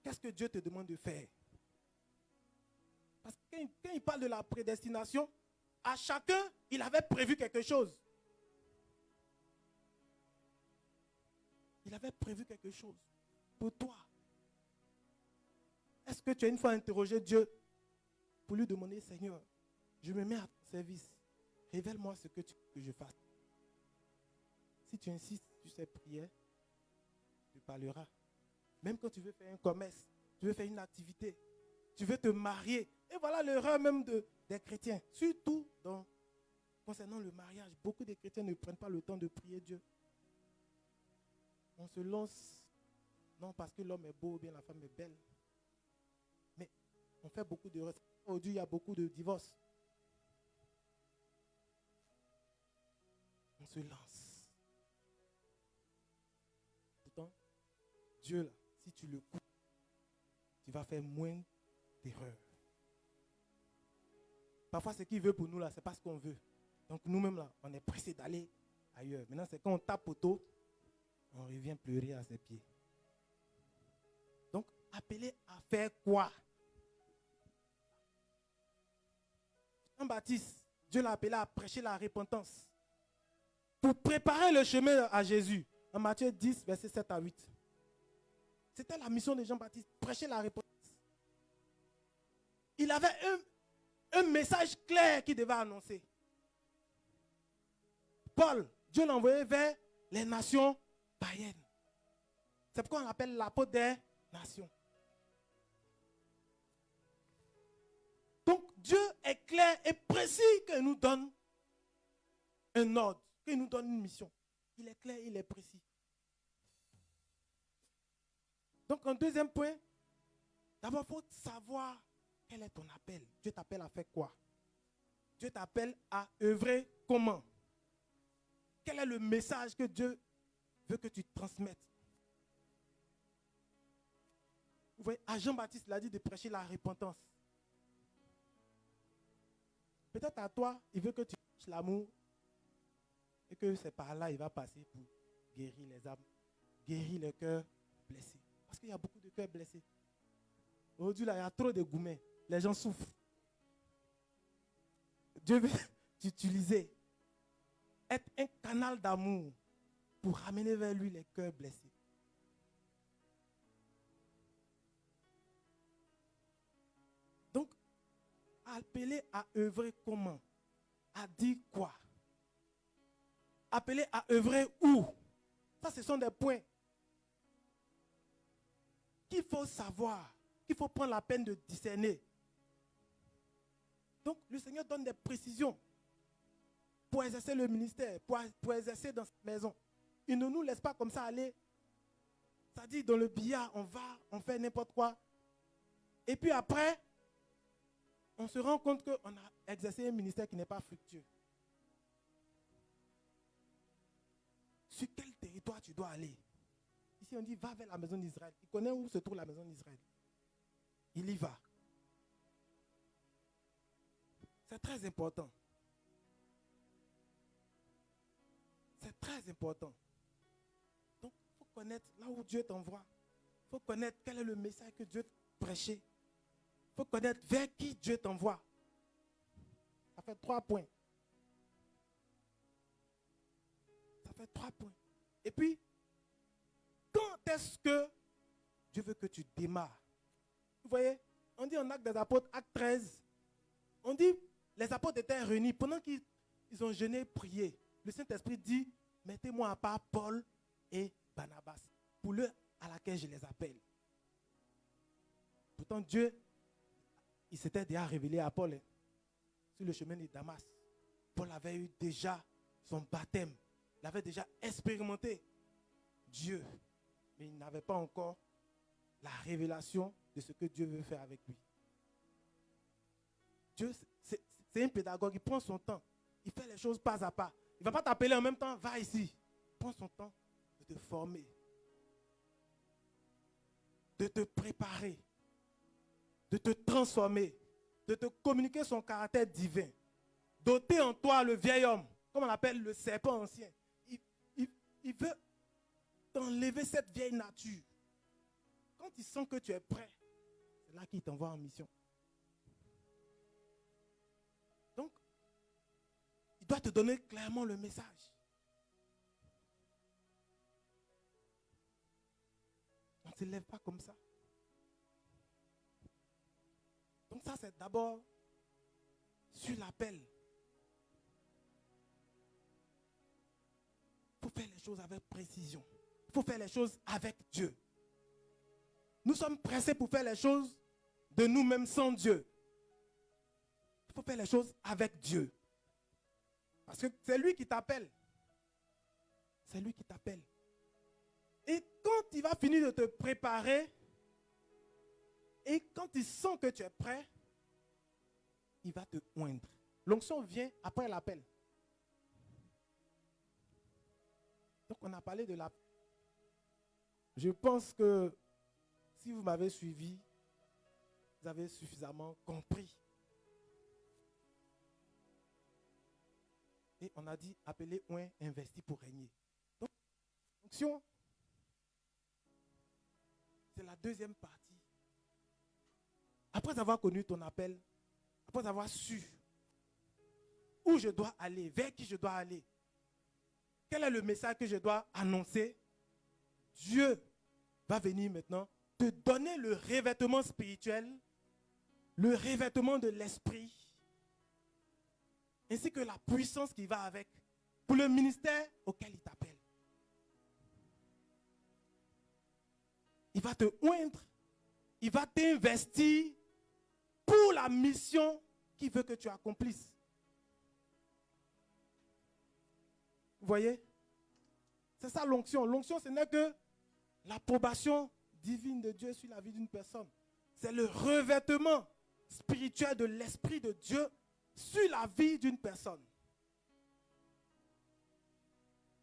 Qu'est-ce que Dieu te demande de faire? Parce que quand il parle de la prédestination, à chacun, il avait prévu quelque chose. Il avait prévu quelque chose pour toi. Est-ce que tu as une fois interrogé Dieu pour lui demander, Seigneur, je me mets à ton service. Révèle-moi ce que tu veux que je fasse. Si tu insistes sur ces prières, tu parleras. Même quand tu veux faire un commerce, tu veux faire une activité, tu veux te marier. Et voilà l'erreur même des chrétiens. Surtout concernant le mariage. Beaucoup de chrétiens ne prennent pas le temps de prier Dieu. On se lance, non parce que l'homme est beau ou bien la femme est belle. Mais on fait beaucoup d'erreurs. Aujourd'hui, il y a beaucoup de divorces. On se lance. Pourtant, Dieu, là, si tu le coupes, tu vas faire moins d'erreurs. Parfois, ce qu'il veut pour nous, là, ce n'est pas ce qu'on veut. Donc, nous-mêmes, là, on est pressé d'aller ailleurs. Maintenant, c'est quand on tape au dos, on revient pleurer à ses pieds. Donc, appelé à faire quoi? Jean-Baptiste, Dieu l'a appelé à prêcher la repentance. Pour préparer le chemin à Jésus. En Matthieu 10, versets 7 à 8. C'était la mission de Jean-Baptiste, prêcher la repentance. Il avait un message clair qu'il devait annoncer. Paul, Dieu l'a envoyé vers les nations païennes. C'est pourquoi on l'appelle l'apôtre des nations. Donc Dieu est clair et précis qu'il nous donne un ordre, qu'il nous donne une mission. Il est clair, il est précis. Donc un deuxième point, d'abord il faut savoir quel est ton appel. Dieu t'appelle à faire quoi? Dieu t'appelle à œuvrer comment? Quel est le message que Dieu veut que tu transmettes? Vous voyez, à Jean-Baptiste, il a dit de prêcher la repentance. Peut-être à toi, il veut que tu prêches l'amour et que c'est par là il va passer pour guérir les âmes, guérir les cœurs blessés. Parce qu'il y a beaucoup de cœurs blessés. Aujourd'hui, là, il y a trop de gourmets. Les gens souffrent. Dieu veut t'utiliser. Être un canal d'amour pour ramener vers lui les cœurs blessés. Donc, appeler à œuvrer comment? À dire quoi? Appeler à œuvrer où? Ça, ce sont des points qu'il faut savoir, qu'il faut prendre la peine de discerner. Donc, le Seigneur donne des précisions pour exercer le ministère, pour exercer dans cette maison. Il ne nous laisse pas comme ça aller. Ça dit, dans le billard, on va, on fait n'importe quoi. Et puis après, on se rend compte qu'on a exercé un ministère qui n'est pas fructueux. Sur quel territoire tu dois aller? Ici, on dit, va vers la maison d'Israël. Il connaît où se trouve la maison d'Israël. Il y va. C'est très important. C'est très important. Donc, il faut connaître là où Dieu t'envoie. Il faut connaître quel est le message que Dieu t'a prêché. Il faut connaître vers qui Dieu t'envoie. Ça fait 3 points. Ça fait 3 points. Et puis, quand est-ce que Dieu veut que tu démarres? Vous voyez, on dit en Actes des Apôtres, Acte 13, on dit, les apôtres étaient réunis. Pendant qu'ils ont jeûné, prié, le Saint-Esprit dit, mettez-moi à part Paul et Barnabas, pour l'heure à laquelle je les appelle. Pourtant, Dieu, il s'était déjà révélé à Paul sur le chemin de Damas. Paul avait eu déjà son baptême. Il avait déjà expérimenté Dieu. Mais il n'avait pas encore la révélation de ce que Dieu veut faire avec lui. Dieu, c'est un pédagogue, il prend son temps. Il fait les choses pas à pas. Il ne va pas t'appeler en même temps, va ici. Il prend son temps de te former, de te préparer, de te transformer, de te communiquer son caractère divin, doter en toi le vieil homme, comme on appelle le serpent ancien. Il veut t'enlever cette vieille nature. Quand il sent que tu es prêt, c'est là qu'il t'envoie en mission. Donc, il doit te donner clairement le message. On ne se lève pas comme ça. Donc ça, c'est d'abord sur l'appel. Il faut faire les choses avec précision. Il faut faire les choses avec Dieu. Nous sommes pressés pour faire les choses de nous-mêmes sans Dieu. Il faut faire les choses avec Dieu. Parce que c'est lui qui t'appelle. C'est lui qui t'appelle. Et quand il va finir de te préparer, et quand il sent que tu es prêt, il va te oindre. L'onction vient après l'appel. Donc on a parlé de l'appel. Je pense que si vous m'avez suivi, vous avez suffisamment compris. Et on a dit, appelez oint, investi pour régner. Donc, l'onction, c'est la deuxième partie. Après avoir connu ton appel, après avoir su où je dois aller, vers qui je dois aller, quel est le message que je dois annoncer, Dieu va venir maintenant te donner le revêtement spirituel, le revêtement de l'esprit, ainsi que la puissance qui va avec, pour le ministère auquel il t'appelle. Il va te oindre, il va t'investir pour la mission qu'il veut que tu accomplisses. Vous voyez? C'est ça l'onction. L'onction, ce n'est que l'approbation divine de Dieu sur la vie d'une personne. C'est le revêtement spirituel de l'Esprit de Dieu sur la vie d'une personne.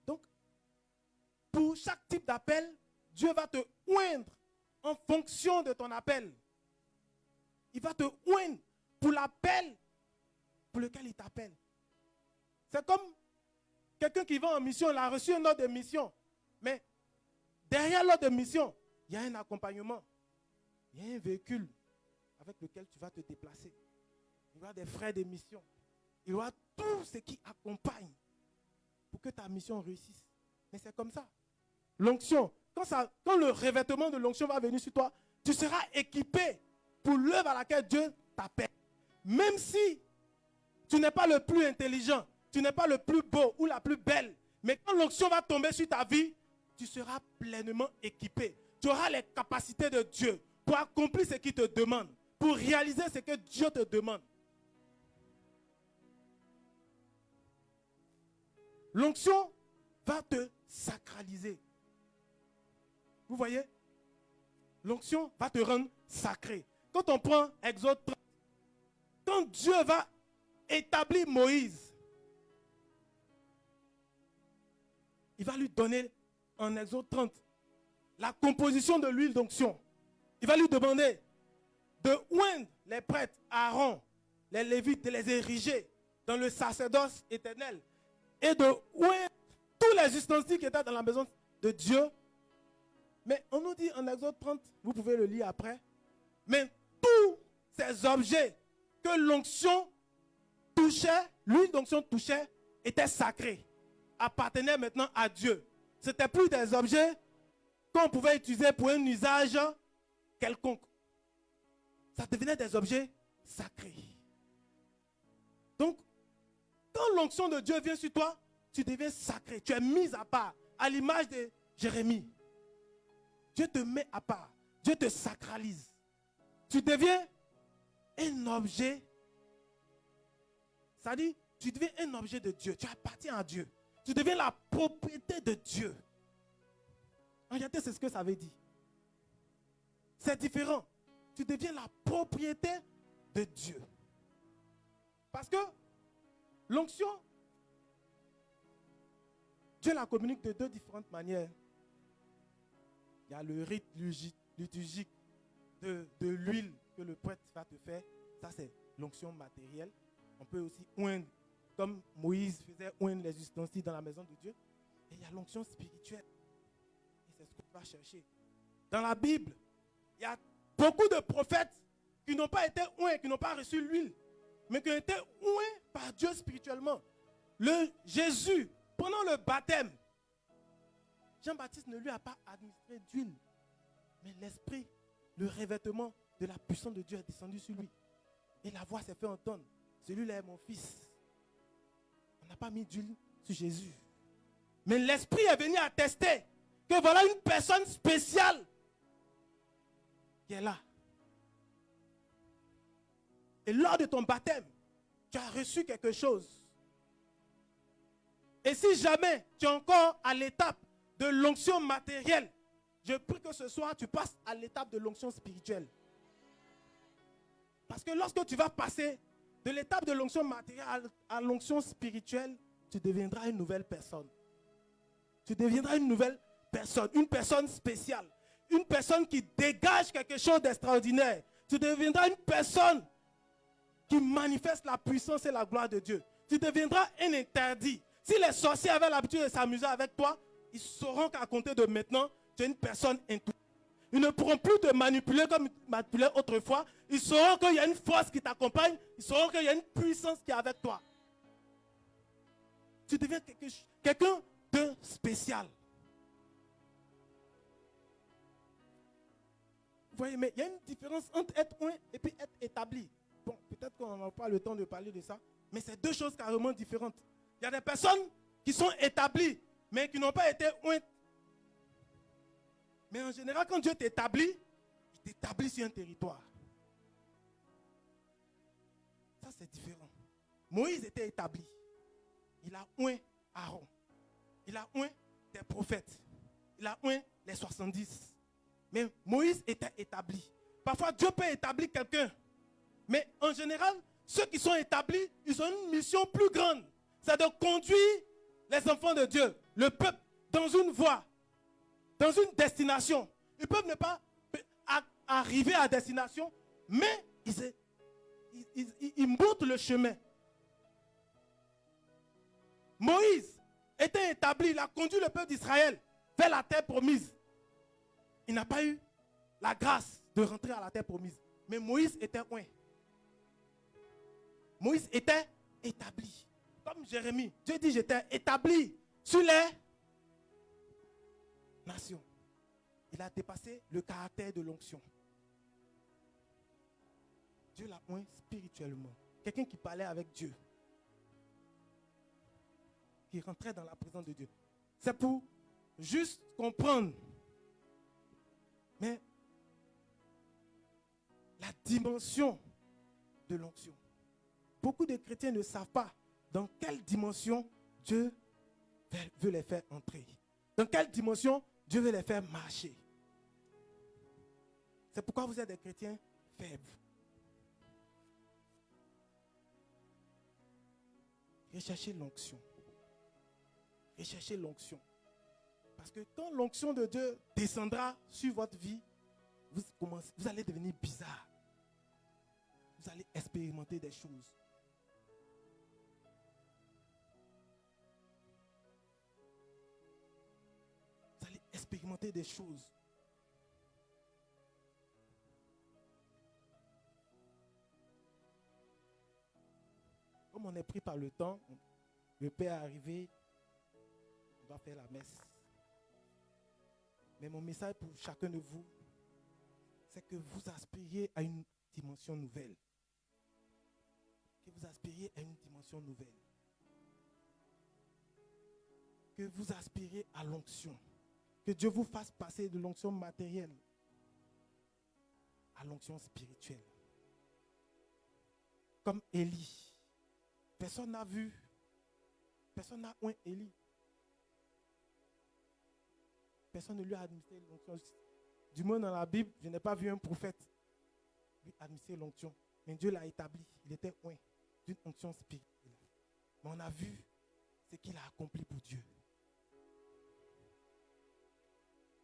Donc, pour chaque type d'appel, Dieu va te oindre en fonction de ton appel. Il va te oindre pour l'appel pour lequel il t'appelle. C'est comme quelqu'un qui va en mission, il a reçu un ordre de mission. Mais derrière l'ordre de mission, il y a un accompagnement. Il y a un véhicule avec lequel tu vas te déplacer. Il y aura des frais de mission. Il y aura tout ce qui accompagne pour que ta mission réussisse. Mais c'est comme ça. L'onction, quand le revêtement de l'onction va venir sur toi, tu seras équipé pour l'œuvre à laquelle Dieu t'appelle. Même si tu n'es pas le plus intelligent, tu n'es pas le plus beau ou la plus belle, mais quand l'onction va tomber sur ta vie, tu seras pleinement équipé. Tu auras les capacités de Dieu pour accomplir ce qu'il te demande, pour réaliser ce que Dieu te demande. L'onction va te sacraliser. Vous voyez? L'onction va te rendre sacré. Quand on prend Exode 30, quand Dieu va établir Moïse, il va lui donner en Exode 30 la composition de l'huile d'onction. Il va lui demander de oindre les prêtres, Aaron, les Lévites, de les ériger dans le sacerdoce éternel et de oindre tous les ustensiles qui étaient dans la maison de Dieu. Mais on nous dit en Exode 30, vous pouvez le lire après, mais tous ces objets que l'onction touchait, l'huile d'onction touchait, étaient sacrés, appartenaient maintenant à Dieu. Ce n'étaient plus des objets qu'on pouvait utiliser pour un usage quelconque. Ça devenait des objets sacrés. Donc, quand l'onction de Dieu vient sur toi, tu deviens sacré. Tu es mis à part, à l'image de Jérémie. Dieu te met à part. Dieu te sacralise. Tu deviens un objet. Ça dit, tu deviens un objet de Dieu. Tu appartiens à Dieu. Tu deviens la propriété de Dieu. En réalité, c'est ce que ça veut dire. C'est différent. Tu deviens la propriété de Dieu. Parce que l'onction, Dieu la communique de deux différentes manières. Il y a le rite liturgique de l'huile que le prêtre va te faire. Ça, c'est l'onction matérielle. On peut aussi oindre, comme Moïse faisait oindre les ustensiles dans la maison de Dieu. Et il y a l'onction spirituelle. Et c'est ce qu'on va chercher. Dans la Bible, il y a beaucoup de prophètes qui n'ont pas été oints, qui n'ont pas reçu l'huile, mais qui ont été oints par Dieu spirituellement. Jésus, pendant le baptême, Jean-Baptiste ne lui a pas administré d'huile, mais l'esprit, le revêtement de la puissance de Dieu est descendu sur lui. Et la voix s'est fait entendre. Celui-là est mon fils. On n'a pas mis d'huile sur Jésus. Mais l'esprit est venu attester que voilà une personne spéciale qui est là. Et lors de ton baptême, tu as reçu quelque chose. Et si jamais tu es encore à l'étape de l'onction matérielle, je prie que ce soir tu passes à l'étape de l'onction spirituelle. Parce que lorsque tu vas passer de l'étape de l'onction matérielle à l'onction spirituelle, tu deviendras une nouvelle personne. Tu deviendras une nouvelle personne, une personne spéciale, une personne qui dégage quelque chose d'extraordinaire. Tu deviendras une personne qui manifeste la puissance et la gloire de Dieu. Tu deviendras un interdit. Si les sorciers avaient l'habitude de s'amuser avec toi, ils sauront qu'à compter de maintenant, tu es une personne intouchable. Ils ne pourront plus te manipuler comme ils te manipulaient autrefois. Ils sauront qu'il y a une force qui t'accompagne. Ils sauront qu'il y a une puissance qui est avec toi. Tu deviens quelqu'un de spécial. Vous voyez, mais il y a une différence entre être oint et puis être établi. Bon, peut-être qu'on n'aura pas le temps de parler de ça, mais c'est deux choses carrément différentes. Il y a des personnes qui sont établies, mais qui n'ont pas été ointes. Mais en général, quand Dieu t'établit, il t'établit sur un territoire. Ça, c'est différent. Moïse était établi. Il a oint Aaron. Il a oint des prophètes. Il a oint les 70. Mais Moïse était établi. Parfois, Dieu peut établir quelqu'un. Mais en général, ceux qui sont établis, ils ont une mission plus grande. C'est de conduire les enfants de Dieu, le peuple, dans une voie, dans une destination. Ils peuvent ne pas arriver à destination, mais ils montrent le chemin. Moïse était établi, il a conduit le peuple d'Israël vers la terre promise. Il n'a pas eu la grâce de rentrer à la terre promise. Mais Moïse était oint. Moïse était établi. Comme Jérémie, Dieu dit, j'étais établi sur les nations. Il a dépassé le caractère de l'onction. Dieu l'a oint spirituellement. Quelqu'un qui parlait avec Dieu. Qui rentrait dans la présence de Dieu. C'est pour juste comprendre. Mais la dimension de l'onction. Beaucoup de chrétiens ne savent pas dans quelle dimension Dieu veut les faire entrer? Dans quelle dimension Dieu veut les faire marcher? C'est pourquoi vous êtes des chrétiens faibles. Recherchez l'onction. Recherchez l'onction. Parce que quand l'onction de Dieu descendra sur votre vie, vous allez devenir bizarre. Vous allez expérimenter des choses. Vous allez expérimenter des choses. Comme on est pris par le temps, le Père est arrivé, on doit faire la messe. Mais mon message pour chacun de vous, c'est que vous aspiriez à une dimension nouvelle. Que vous aspiriez à une dimension nouvelle. Que vous aspiriez à l'onction. Que Dieu vous fasse passer de l'onction matérielle à l'onction spirituelle. Comme Élie. Personne n'a vu. Personne n'a oint Élie. Personne ne lui a administré l'onction. Du moins dans la Bible, je n'ai pas vu un prophète lui administrer l'onction. Mais Dieu l'a établi. Il était oint d'une onction spirituelle. Mais on a vu ce qu'il a accompli pour Dieu.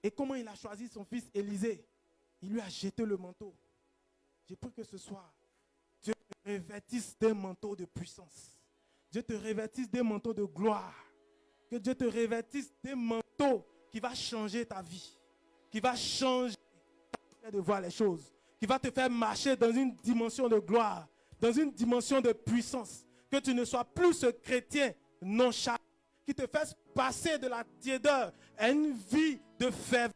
Et comment il a choisi son fils Élisée? Il lui a jeté le manteau. J'ai pris que ce soir, Dieu te revêtisse d'un manteau de puissance. Dieu te revêtisse d'un manteau de gloire. Que Dieu te revêtisse d'un manteau qui va changer ta vie. Qui va changer ta manière de voir les choses. Qui va te faire marcher dans une dimension de gloire. Dans une dimension de puissance. Que tu ne sois plus ce chrétien nonchalant. Qui te fasse passer de la tiédeur à une vie de ferveur.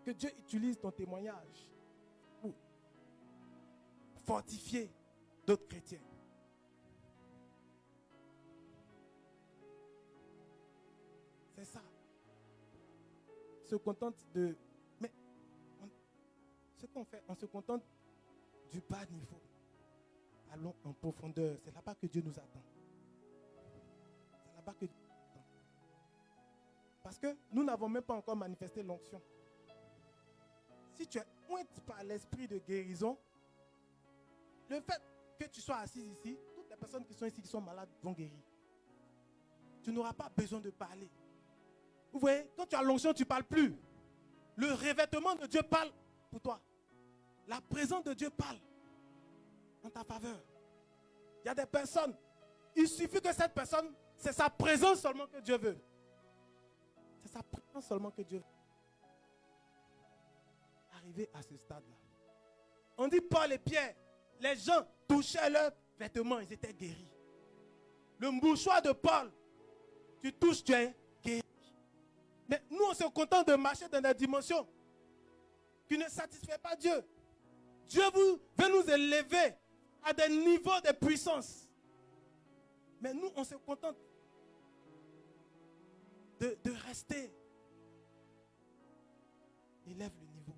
Que Dieu utilise ton témoignage pour fortifier d'autres chrétiens. C'est ça. On se contente de... Mais ce qu'on fait, on se contente du bas niveau. Allons en profondeur. C'est là-bas que Dieu nous attend. C'est là-bas que Dieu nous attend. Parce que nous n'avons même pas encore manifesté l'onction. Si tu es ointe par l'esprit de guérison, le fait que tu sois assis ici, toutes les personnes qui sont ici, qui sont malades, vont guérir. Tu n'auras pas besoin de parler. Vous voyez, quand tu as l'onction, tu ne parles plus. Le revêtement de Dieu parle pour toi. La présence de Dieu parle en ta faveur. Il y a des personnes, il suffit que cette personne, c'est sa présence seulement que Dieu veut. C'est sa présence seulement que Dieu veut. Arrivé à ce stade-là. On dit Paul et Pierre, les gens touchaient leurs vêtements, ils étaient guéris. Le mouchoir de Paul, tu touches, tu es guéri. Mais nous, on se contente de marcher dans des dimensions qui ne satisfait pas Dieu. Dieu veut nous élever à des niveaux de puissance. Mais nous, on se contente de rester. Élève le niveau.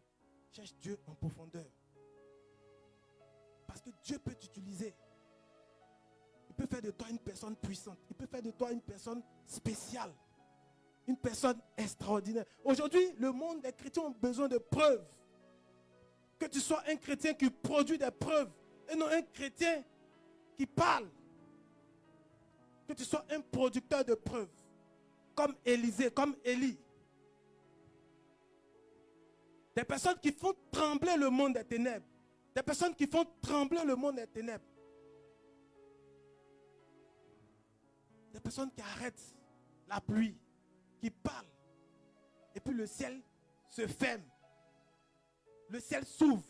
Cherche Dieu en profondeur. Parce que Dieu peut t'utiliser. Il peut faire de toi une personne puissante. Il peut faire de toi une personne spéciale. Une personne extraordinaire. Aujourd'hui, le monde des chrétiens ont besoin de preuves. Que tu sois un chrétien qui produit des preuves et non un chrétien qui parle. Que tu sois un producteur de preuves. Comme Élisée, comme Élie. Des personnes qui font trembler le monde des ténèbres. Des personnes qui font trembler le monde des ténèbres. Des personnes qui arrêtent la pluie, qui parlent. Et puis le ciel se ferme. Le ciel s'ouvre.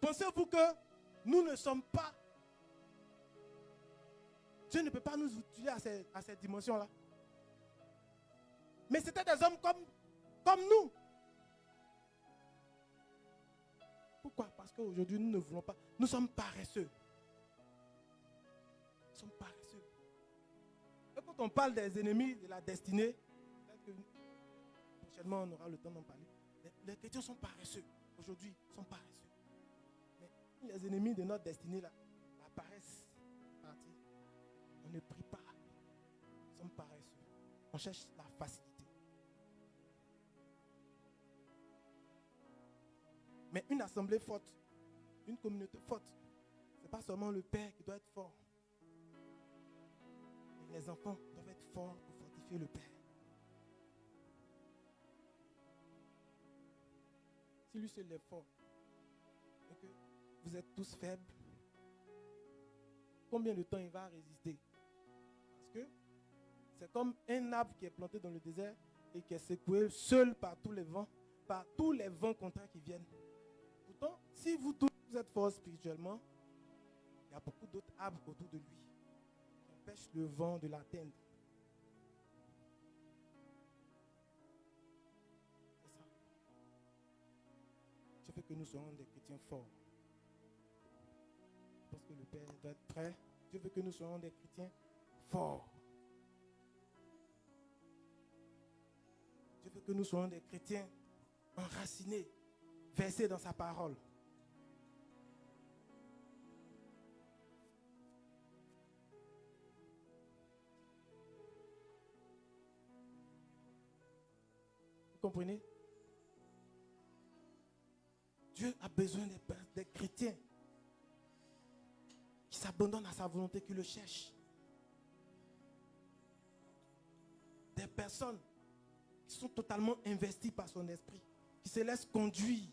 Pensez-vous que nous ne sommes pas... Dieu ne peut pas nous utiliser à cette dimension-là. Mais c'était des hommes comme nous. Pourquoi? Parce qu'aujourd'hui, nous ne voulons pas. Nous sommes paresseux. Nous sommes paresseux. Et quand on parle des ennemis de la destinée, peut-être que prochainement on aura le temps d'en parler. Les chrétiens sont paresseux. Aujourd'hui, ils sont paresseux. Mais les ennemis de notre destinée, là, la paresse partie. On ne prie pas. Nous sommes On cherche la facilité. Mais une assemblée forte, une communauté forte, ce n'est pas seulement le père qui doit être fort. Les enfants doivent être forts pour fortifier le père. Si lui seul est fort et que vous êtes tous faibles, combien de temps il va résister? Parce que c'est comme un arbre qui est planté dans le désert et qui est secoué seul par tous les vents contraires qui viennent. Pourtant, si vous tous vous êtes forts spirituellement, il y a beaucoup d'autres arbres autour de lui qui empêchent le vent de l'atteindre. C'est ça. Je veux que nous soyons des chrétiens forts. Parce que le Père doit être prêt. Je veux que nous soyons des chrétiens forts. Je veux que nous soyons des chrétiens enracinés, versés dans sa parole. Vous comprenez? Dieu a besoin des chrétiens qui s'abandonnent à sa volonté, qui le cherchent. Des personnes qui sont totalement investies par son esprit, qui se laissent conduire.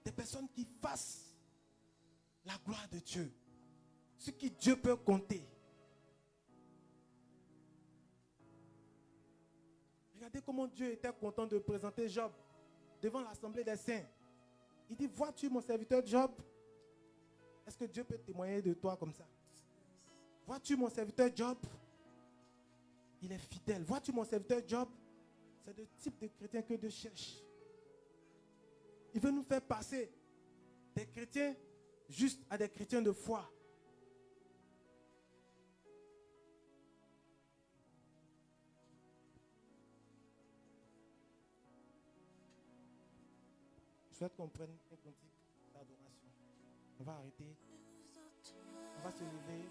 Des personnes qui fassent la gloire de Dieu. Ce que Dieu peut compter. Regardez comment Dieu était content de présenter Job devant l'assemblée des saints. Il dit, vois-tu mon serviteur Job? Est-ce que Dieu peut témoigner de toi comme ça? Vois-tu mon serviteur Job? Il est fidèle. Vois-tu mon serviteur Job? C'est le type de chrétien que Dieu cherche. Il veut nous faire passer des chrétiens juste à des chrétiens de foi. Je souhaite qu'on prenne un cantique d'adoration. On va arrêter. On va se lever.